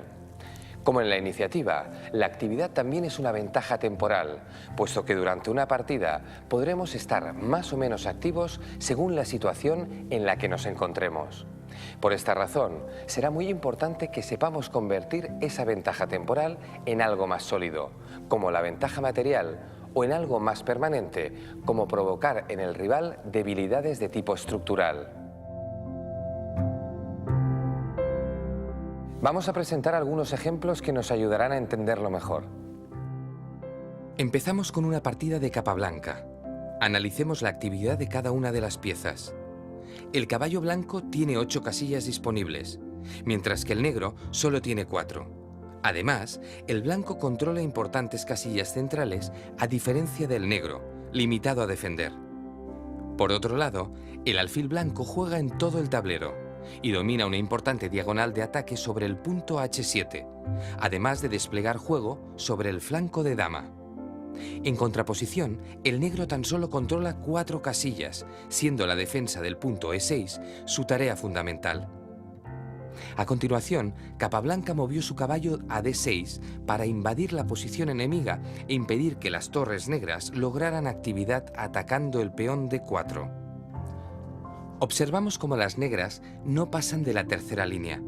Como en la iniciativa, la actividad también es una ventaja temporal, puesto que durante una partida podremos estar más o menos activos según la situación en la que nos encontremos. Por esta razón, será muy importante que sepamos convertir esa ventaja temporal en algo más sólido, como la ventaja material, o en algo más permanente, como provocar en el rival debilidades de tipo estructural. Vamos a presentar algunos ejemplos que nos ayudarán a entenderlo mejor. Empezamos con una partida de Capablanca. Analicemos la actividad de cada una de las piezas. El caballo blanco tiene 8 casillas disponibles, mientras que el negro solo tiene 4. Además, el blanco controla importantes casillas centrales a diferencia del negro, limitado a defender. Por otro lado, el alfil blanco juega en todo el tablero y domina una importante diagonal de ataque sobre el punto H7, además de desplegar juego sobre el flanco de dama. En contraposición, el negro tan solo controla 4 casillas, siendo la defensa del punto E6 su tarea fundamental. A continuación, Capablanca movió su caballo a D6 para invadir la posición enemiga e impedir que las torres negras lograran actividad atacando el peón D4. Observamos cómo las negras no pasan de la tercera línea,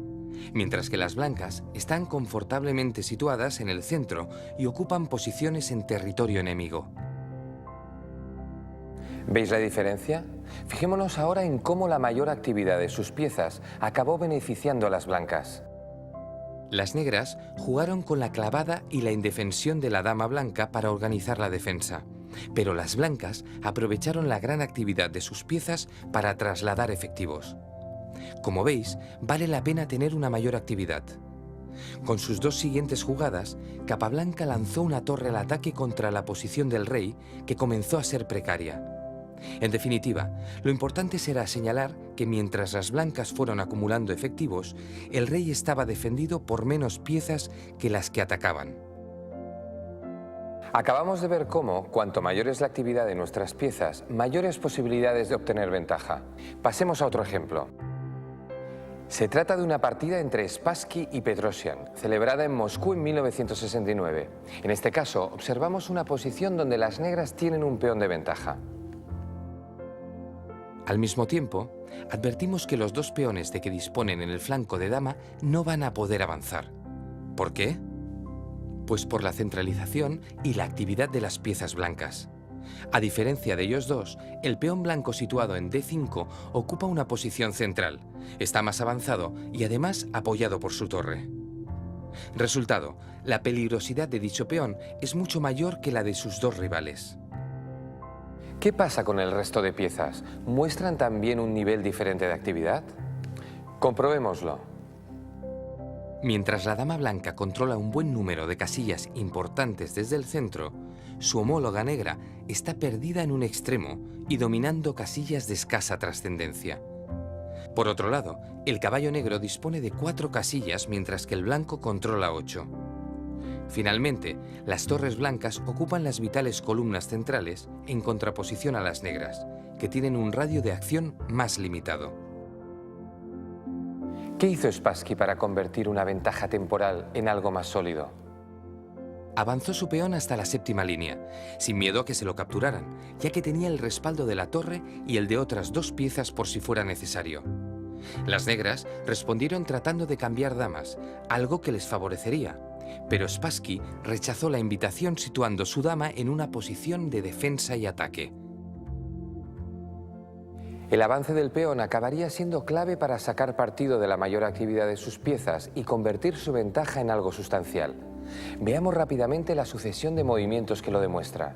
mientras que las blancas están confortablemente situadas en el centro y ocupan posiciones en territorio enemigo. ¿Veis la diferencia? Fijémonos ahora en cómo la mayor actividad de sus piezas acabó beneficiando a las blancas. Las negras jugaron con la clavada y la indefensión de la dama blanca para organizar la defensa, pero las blancas aprovecharon la gran actividad de sus piezas para trasladar efectivos. Como veis, vale la pena tener una mayor actividad. Con sus 2 siguientes jugadas, Capablanca lanzó una torre al ataque contra la posición del rey, que comenzó a ser precaria. En definitiva, lo importante será señalar que mientras las blancas fueron acumulando efectivos, el rey estaba defendido por menos piezas que las que atacaban. Acabamos de ver cómo, cuanto mayor es la actividad de nuestras piezas, mayores posibilidades de obtener ventaja. Pasemos a otro ejemplo. Se trata de una partida entre Spassky y Petrosian, celebrada en Moscú en 1969. En este caso, observamos una posición donde las negras tienen un peón de ventaja. Al mismo tiempo, advertimos que los 2 peones de que disponen en el flanco de dama no van a poder avanzar. ¿Por qué? Pues por la centralización y la actividad de las piezas blancas. A diferencia de ellos dos, el peón blanco situado en D5 ocupa una posición central, está más avanzado y además apoyado por su torre. Resultado, la peligrosidad de dicho peón es mucho mayor que la de sus 2 rivales. ¿Qué pasa con el resto de piezas? ¿Muestran también un nivel diferente de actividad? Comprobémoslo. Mientras la dama blanca controla un buen número de casillas importantes desde el centro, su homóloga negra está perdida en un extremo y dominando casillas de escasa trascendencia. Por otro lado, el caballo negro dispone de 4 casillas mientras que el blanco controla 8. Finalmente, las torres blancas ocupan las vitales columnas centrales en contraposición a las negras, que tienen un radio de acción más limitado. ¿Qué hizo Spassky para convertir una ventaja temporal en algo más sólido? Avanzó su peón hasta la 7ª línea, sin miedo a que se lo capturaran, ya que tenía el respaldo de la torre y el de otras 2 piezas por si fuera necesario. Las negras respondieron tratando de cambiar damas, algo que les favorecería, pero Spassky rechazó la invitación situando su dama en una posición de defensa y ataque. El avance del peón acabaría siendo clave para sacar partido de la mayor actividad de sus piezas y convertir su ventaja en algo sustancial. Veamos rápidamente la sucesión de movimientos que lo demuestra.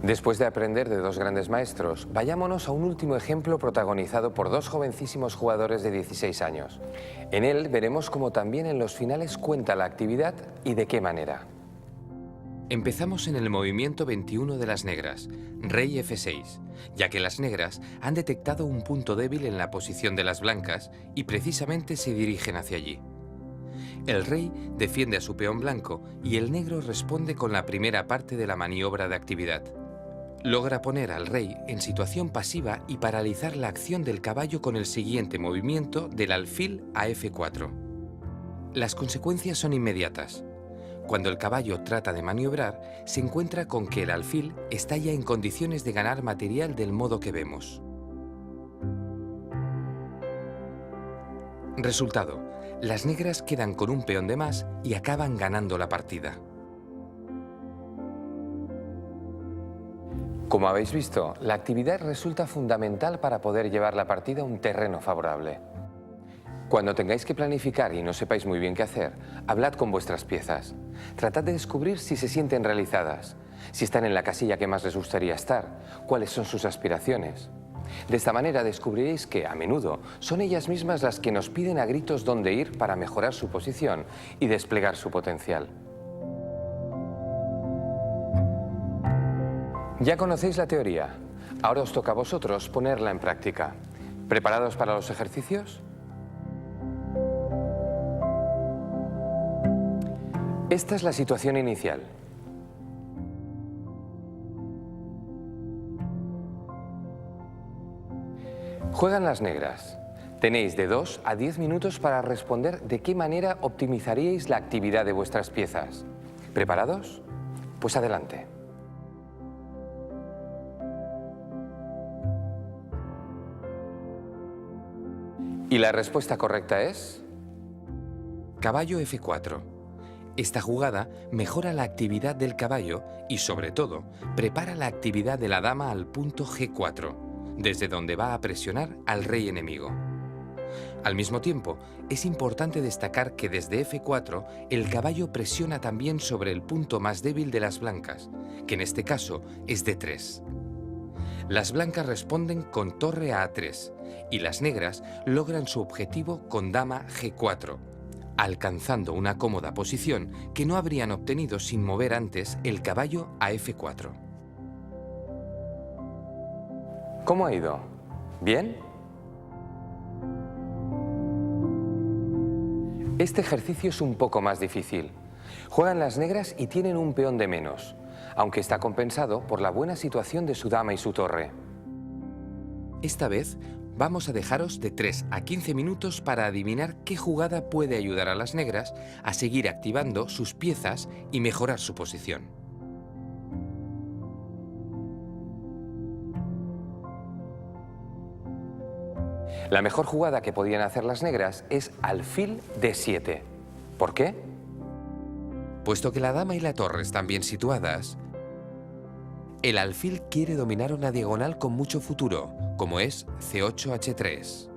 Después de aprender de dos grandes maestros, vayámonos a un último ejemplo protagonizado por dos jovencísimos jugadores de 16 años. En él veremos cómo también en los finales cuenta la actividad y de qué manera. Empezamos en el movimiento 21 de las negras, rey F6, ya que las negras han detectado un punto débil en la posición de las blancas y precisamente se dirigen hacia allí. El rey defiende a su peón blanco y el negro responde con la primera parte de la maniobra de actividad. Logra poner al rey en situación pasiva y paralizar la acción del caballo con el siguiente movimiento del alfil a F4. Las consecuencias son inmediatas. Cuando el caballo trata de maniobrar, se encuentra con que el alfil está ya en condiciones de ganar material del modo que vemos. Resultado: las negras quedan con un peón de más y acaban ganando la partida. Como habéis visto, la actividad resulta fundamental para poder llevar la partida a un terreno favorable. Cuando tengáis que planificar y no sepáis muy bien qué hacer, hablad con vuestras piezas. Tratad de descubrir si se sienten realizadas, si están en la casilla que más les gustaría estar, cuáles son sus aspiraciones. De esta manera descubriréis que, a menudo, son ellas mismas las que nos piden a gritos dónde ir para mejorar su posición y desplegar su potencial. Ya conocéis la teoría. Ahora os toca a vosotros ponerla en práctica. ¿Preparados para los ejercicios? Esta es la situación inicial. Juegan las negras. Tenéis de 2 a 10 minutos para responder de qué manera optimizaríais la actividad de vuestras piezas. ¿Preparados? Pues adelante. ¿Y la respuesta correcta es? Caballo F4. Esta jugada mejora la actividad del caballo y, sobre todo, prepara la actividad de la dama al punto G4, desde donde va a presionar al rey enemigo. Al mismo tiempo, es importante destacar que desde F4 el caballo presiona también sobre el punto más débil de las blancas, que en este caso es D3. Las blancas responden con torre a A3 y las negras logran su objetivo con dama G4, alcanzando una cómoda posición que no habrían obtenido sin mover antes el caballo a F4. ¿Cómo ha ido? ¿Bien? Este ejercicio es un poco más difícil. Juegan las negras y tienen un peón de menos, aunque está compensado por la buena situación de su dama y su torre. Esta vez vamos a dejaros de 3 a 15 minutos para adivinar qué jugada puede ayudar a las negras a seguir activando sus piezas y mejorar su posición. La mejor jugada que podían hacer las negras es alfil D7. ¿Por qué? Puesto que la dama y la torre están bien situadas, el alfil quiere dominar una diagonal con mucho futuro, como es C8-H3.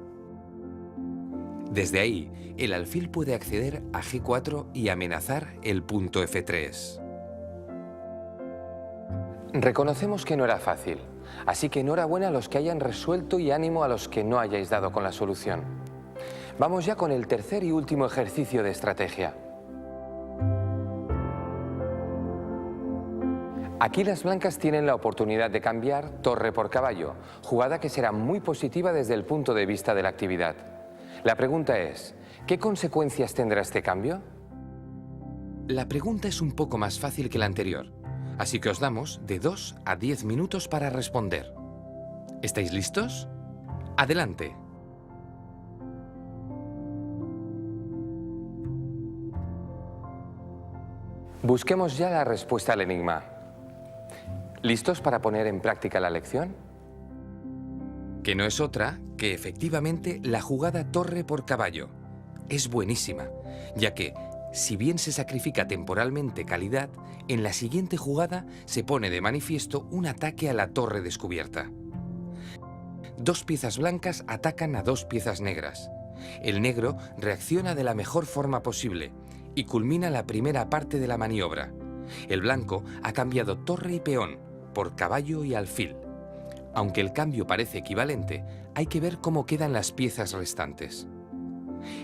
Desde ahí, el alfil puede acceder a G4 y amenazar el punto F3. Reconocemos que no era fácil, así que enhorabuena a los que hayan resuelto y ánimo a los que no hayáis dado con la solución. Vamos ya con el tercer y último ejercicio de estrategia. Aquí las blancas tienen la oportunidad de cambiar torre por caballo, jugada que será muy positiva desde el punto de vista de la actividad. La pregunta es, ¿qué consecuencias tendrá este cambio? La pregunta es un poco más fácil que la anterior, así que os damos de 2 a 10 minutos para responder. ¿Estáis listos? ¡Adelante! Busquemos ya la respuesta al enigma. ¿Listos para poner en práctica la lección? Que no es otra que efectivamente la jugada torre por caballo. Es buenísima, ya que, si bien se sacrifica temporalmente calidad, en la siguiente jugada se pone de manifiesto un ataque a la torre descubierta. Dos piezas blancas atacan a dos piezas negras. El negro reacciona de la mejor forma posible y culmina la primera parte de la maniobra. El blanco ha cambiado torre y peón, por caballo y alfil. Aunque el cambio parece equivalente, hay que ver cómo quedan las piezas restantes.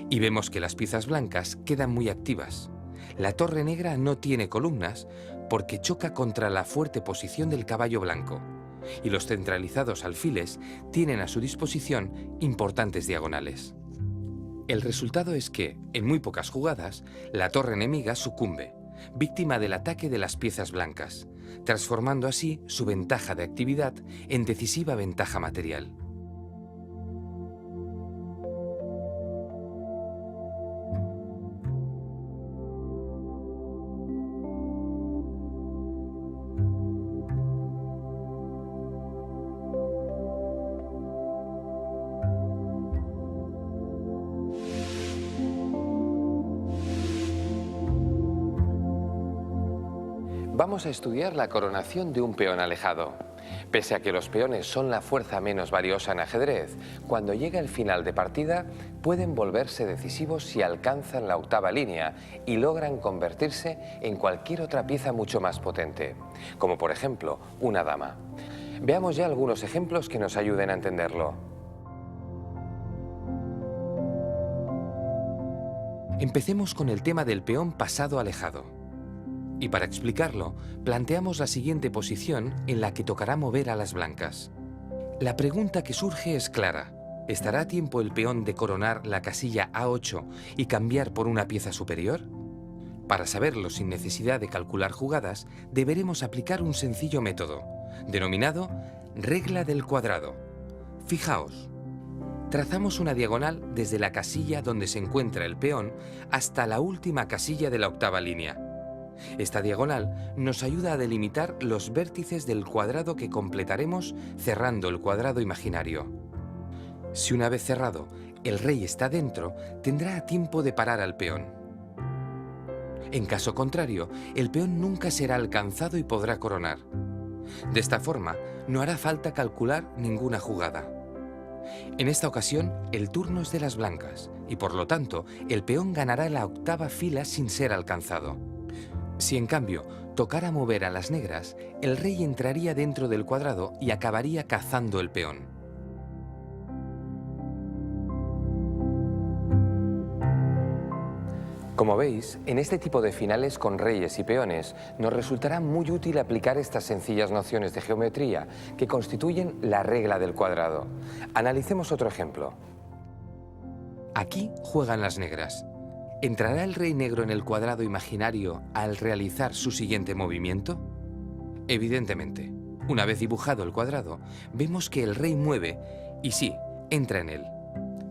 Y vemos que las piezas blancas quedan muy activas. La torre negra no tiene columnas porque choca contra la fuerte posición del caballo blanco, y los centralizados alfiles tienen a su disposición importantes diagonales. El resultado es que, en muy pocas jugadas, la torre enemiga sucumbe, víctima del ataque de las piezas blancas, transformando así su ventaja de actividad en decisiva ventaja material. Vamos a estudiar la coronación de un peón alejado. Pese a que los peones son la fuerza menos valiosa en ajedrez, cuando llega el final de partida pueden volverse decisivos si alcanzan la octava línea y logran convertirse en cualquier otra pieza mucho más potente, como por ejemplo una dama. Veamos ya algunos ejemplos que nos ayuden a entenderlo. Empecemos con el tema del peón pasado alejado. Y para explicarlo, planteamos la siguiente posición en la que tocará mover a las blancas. La pregunta que surge es clara. ¿Estará a tiempo el peón de coronar la casilla A8 y cambiar por una pieza superior? Para saberlo sin necesidad de calcular jugadas, deberemos aplicar un sencillo método, denominado regla del cuadrado. Fijaos. Trazamos una diagonal desde la casilla donde se encuentra el peón hasta la última casilla de la octava línea. Esta diagonal nos ayuda a delimitar los vértices del cuadrado que completaremos cerrando el cuadrado imaginario. Si una vez cerrado el rey está dentro, tendrá tiempo de parar al peón. En caso contrario, el peón nunca será alcanzado y podrá coronar. De esta forma, no hará falta calcular ninguna jugada. En esta ocasión, el turno es de las blancas y por lo tanto, el peón ganará la octava fila sin ser alcanzado. Si en cambio tocara mover a las negras, el rey entraría dentro del cuadrado y acabaría cazando el peón. Como veis, en este tipo de finales con reyes y peones nos resultará muy útil aplicar estas sencillas nociones de geometría que constituyen la regla del cuadrado. Analicemos otro ejemplo. Aquí juegan las negras. ¿Entrará el rey negro en el cuadrado imaginario al realizar su siguiente movimiento? Evidentemente, una vez dibujado el cuadrado, vemos que el rey mueve y sí, entra en él.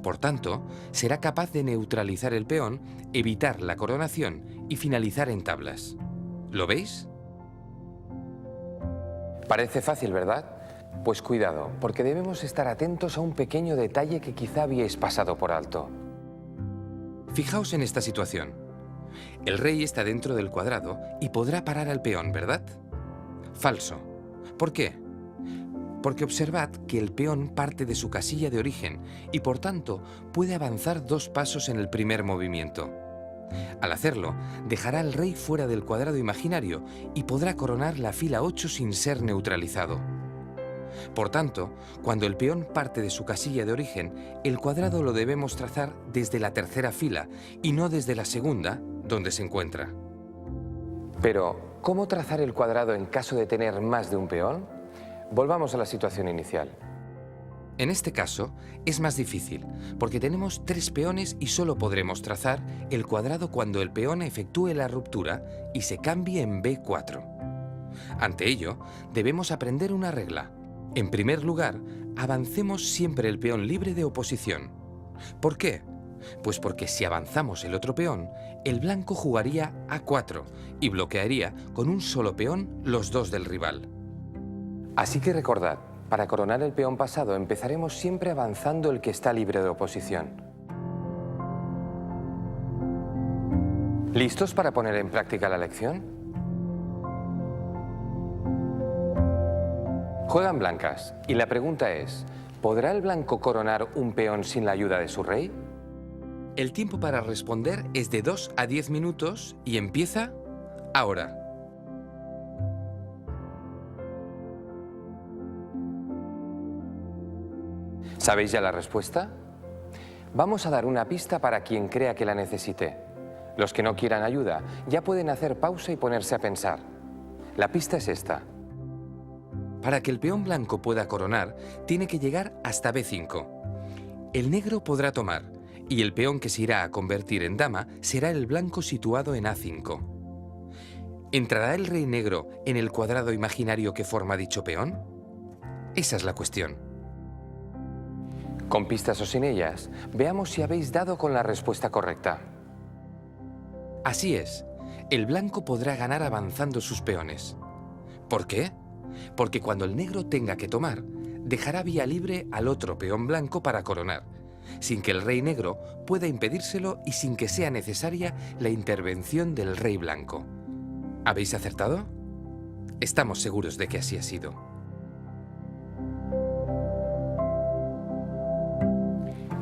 Por tanto, será capaz de neutralizar el peón, evitar la coronación y finalizar en tablas. ¿Lo veis? Parece fácil, ¿verdad? Pues cuidado, porque debemos estar atentos a un pequeño detalle que quizá habíais pasado por alto. Fijaos en esta situación. El rey está dentro del cuadrado y podrá parar al peón, ¿verdad? Falso. ¿Por qué? Porque observad que el peón parte de su casilla de origen y por tanto puede avanzar 2 pasos en el primer movimiento. Al hacerlo, dejará al rey fuera del cuadrado imaginario y podrá coronar la fila 8 sin ser neutralizado. Por tanto, cuando el peón parte de su casilla de origen, el cuadrado lo debemos trazar desde la tercera fila y no desde la segunda, donde se encuentra. Pero, ¿cómo trazar el cuadrado en caso de tener más de un peón? Volvamos a la situación inicial. En este caso, es más difícil, porque tenemos 3 peones y solo podremos trazar el cuadrado cuando el peón efectúe la ruptura y se cambie en B4. Ante ello, debemos aprender una regla. En primer lugar, avancemos siempre el peón libre de oposición. ¿Por qué? Pues porque si avanzamos el otro peón, el blanco jugaría A4 y bloquearía con un solo peón los 2 del rival. Así que recordad, para coronar el peón pasado empezaremos siempre avanzando el que está libre de oposición. ¿Listos para poner en práctica la lección? Juegan blancas y la pregunta es, ¿podrá el blanco coronar un peón sin la ayuda de su rey? El tiempo para responder es de 2 a 10 minutos y empieza ahora. ¿Sabéis ya la respuesta? Vamos a dar una pista para quien crea que la necesite. Los que no quieran ayuda ya pueden hacer pausa y ponerse a pensar. La pista es esta. Para que el peón blanco pueda coronar, tiene que llegar hasta B5. El negro podrá tomar, y el peón que se irá a convertir en dama será el blanco situado en A5. ¿Entrará el rey negro en el cuadrado imaginario que forma dicho peón? Esa es la cuestión. Con pistas o sin ellas, veamos si habéis dado con la respuesta correcta. Así es, el blanco podrá ganar avanzando sus peones. ¿Por qué? Porque cuando el negro tenga que tomar, dejará vía libre al otro peón blanco para coronar, sin que el rey negro pueda impedírselo y sin que sea necesaria la intervención del rey blanco. ¿Habéis acertado? Estamos seguros de que así ha sido.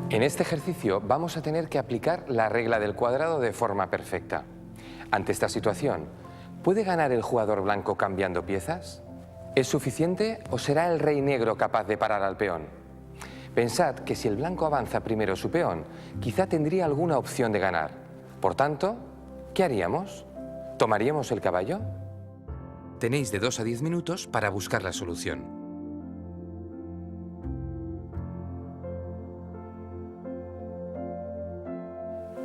En este ejercicio vamos a tener que aplicar la regla del cuadrado de forma perfecta. Ante esta situación, ¿puede ganar el jugador blanco cambiando piezas? ¿Es suficiente o será el rey negro capaz de parar al peón? Pensad que si el blanco avanza primero su peón, quizá tendría alguna opción de ganar. Por tanto, ¿qué haríamos? ¿Tomaríamos el caballo? Tenéis de 2 a 10 minutos para buscar la solución.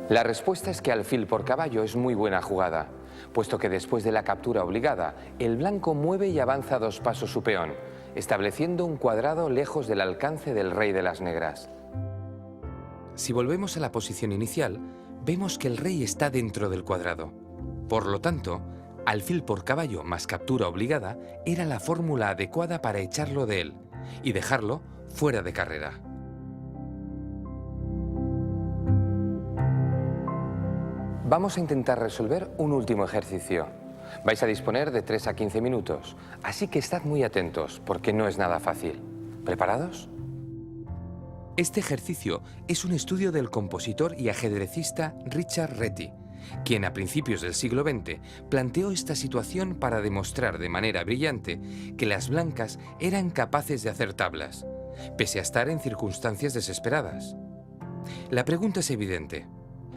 La respuesta es que alfil por caballo es muy buena jugada, puesto que después de la captura obligada, el blanco mueve y avanza 2 pasos su peón, estableciendo un cuadrado lejos del alcance del rey de las negras. Si volvemos a la posición inicial, vemos que el rey está dentro del cuadrado. Por lo tanto, alfil por caballo más captura obligada era la fórmula adecuada para echarlo de él y dejarlo fuera de carrera. Vamos a intentar resolver un último ejercicio. Vais a disponer de 3 a 15 minutos, así que estad muy atentos, porque no es nada fácil. ¿Preparados? Este ejercicio es un estudio del compositor y ajedrecista Richard Reti, quien a principios del siglo XX planteó esta situación para demostrar de manera brillante que las blancas eran capaces de hacer tablas, pese a estar en circunstancias desesperadas. La pregunta es evidente.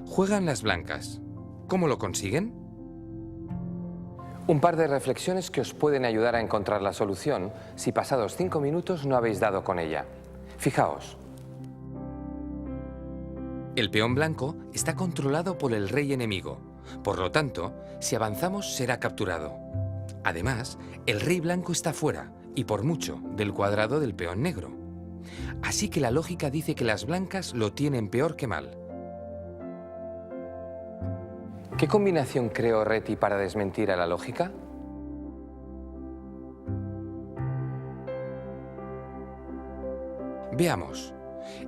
Juegan las blancas. ¿Cómo lo consiguen? Un par de reflexiones que os pueden ayudar a encontrar la solución si pasados 5 minutos no habéis dado con ella. Fijaos. El peón blanco está controlado por el rey enemigo. Por lo tanto, si avanzamos será capturado. Además, el rey blanco está fuera, y por mucho, del cuadrado del peón negro. Así que la lógica dice que las blancas lo tienen peor que mal. ¿Qué combinación creó Reti para desmentir a la lógica? Veamos.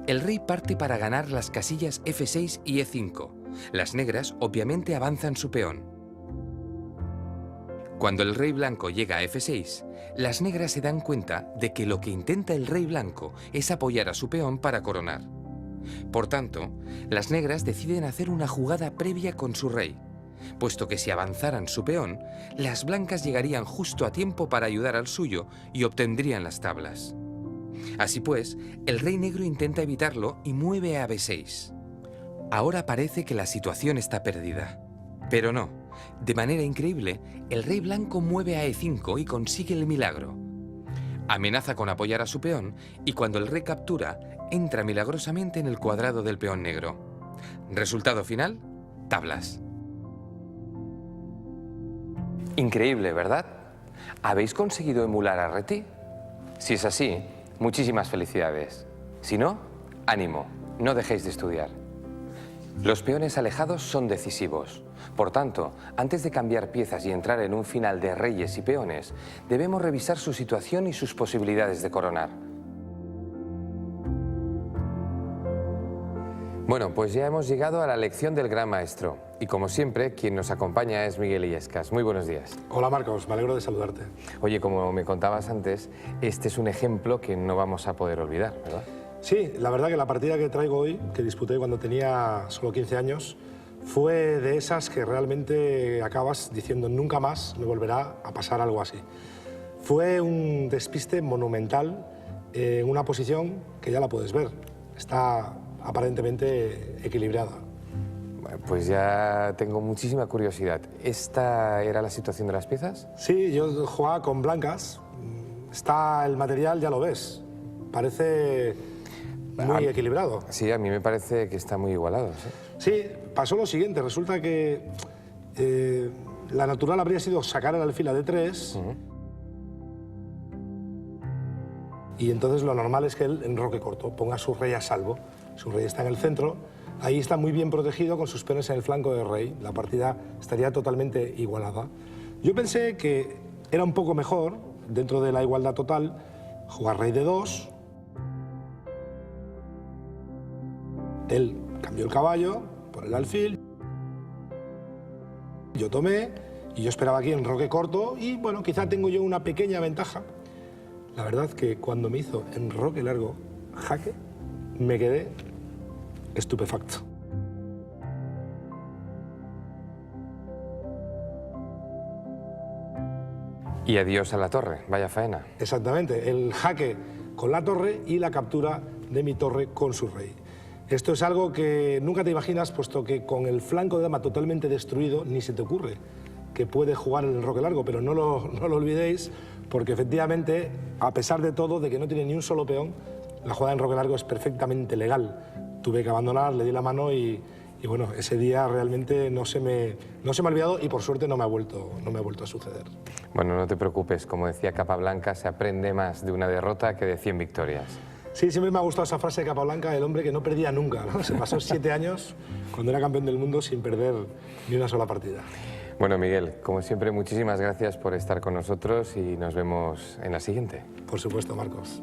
El rey parte para ganar las casillas F6 y E5. Las negras obviamente avanzan su peón. Cuando el rey blanco llega a F6, las negras se dan cuenta de que lo que intenta el rey blanco es apoyar a su peón para coronar. Por tanto, las negras deciden hacer una jugada previa con su rey, puesto que si avanzaran su peón, las blancas llegarían justo a tiempo para ayudar al suyo y obtendrían las tablas. Así pues, el rey negro intenta evitarlo y mueve a B6. Ahora parece que la situación está perdida. Pero no, de manera increíble, el rey blanco mueve a E5 y consigue el milagro. Amenaza con apoyar a su peón y cuando el rey captura, entra milagrosamente en el cuadrado del peón negro. Resultado final, tablas. Increíble, ¿verdad? ¿Habéis conseguido emular a Reti? Si es así, muchísimas felicidades. Si no, ánimo, no dejéis de estudiar. Los peones alejados son decisivos. Por tanto, antes de cambiar piezas y entrar en un final de reyes y peones, debemos revisar su situación y sus posibilidades de coronar. Bueno, pues ya hemos llegado a la lección del gran maestro. Y como siempre, quien nos acompaña es Miguel Illescas. Muy buenos días. Hola Marcos, me alegro de saludarte. Oye, como me contabas antes, este es un ejemplo que no vamos a poder olvidar, ¿verdad? Sí, la verdad que la partida que traigo hoy, que disputé cuando tenía solo 15 años, fue de esas que realmente acabas diciendo nunca más me volverá a pasar algo así. Fue un despiste monumental en una posición que ya la puedes ver. Está aparentemente equilibrada. Bueno, pues ya tengo muchísima curiosidad. ¿Esta era la situación de las piezas? Sí, yo jugaba con blancas. Está el material, ya lo ves. Parece muy equilibrado. Sí, a mí me parece que está muy igualado. Sí, pasó lo siguiente. Resulta que la natural habría sido sacar el alfil a D3. Y entonces lo normal es que él enroque corto, ponga su rey a salvo. Su rey está en el centro, ahí está muy bien protegido con sus peones en el flanco del rey. La partida estaría totalmente igualada. Yo pensé que era un poco mejor, dentro de la igualdad total, jugar rey de 2. Él cambió el caballo por el alfil. Yo tomé y yo esperaba aquí enroque corto y bueno, quizá tengo yo una pequeña ventaja. La verdad que cuando me hizo enroque largo, jaque, me quedé estupefacto. Y adiós a la torre, vaya faena. Exactamente, el jaque con la torre y la captura de mi torre con su rey. Esto es algo que nunca te imaginas, puesto que con el flanco de dama totalmente destruido ni se te ocurre que puede jugar el enroque largo, pero no lo olvidéis, porque efectivamente, a pesar de todo, de que no tiene ni un solo peón, la jugada en enroque largo es perfectamente legal. Tuve que abandonar, le di la mano y bueno, ese día realmente no se me ha olvidado y por suerte no me ha vuelto a suceder. Bueno, no te preocupes, como decía Capablanca, se aprende más de una derrota que de 100 victorias. Sí, siempre me ha gustado esa frase de Capablanca, el hombre que no perdía nunca, ¿no? Se pasó 7 años cuando era campeón del mundo sin perder ni una sola partida. Bueno, Miguel, como siempre, muchísimas gracias por estar con nosotros y nos vemos en la siguiente. Por supuesto, Marcos.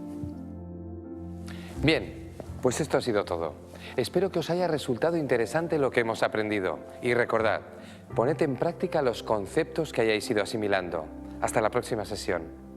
Bien, pues esto ha sido todo. Espero que os haya resultado interesante lo que hemos aprendido. Y recordad, poned en práctica los conceptos que hayáis ido asimilando. Hasta la próxima sesión.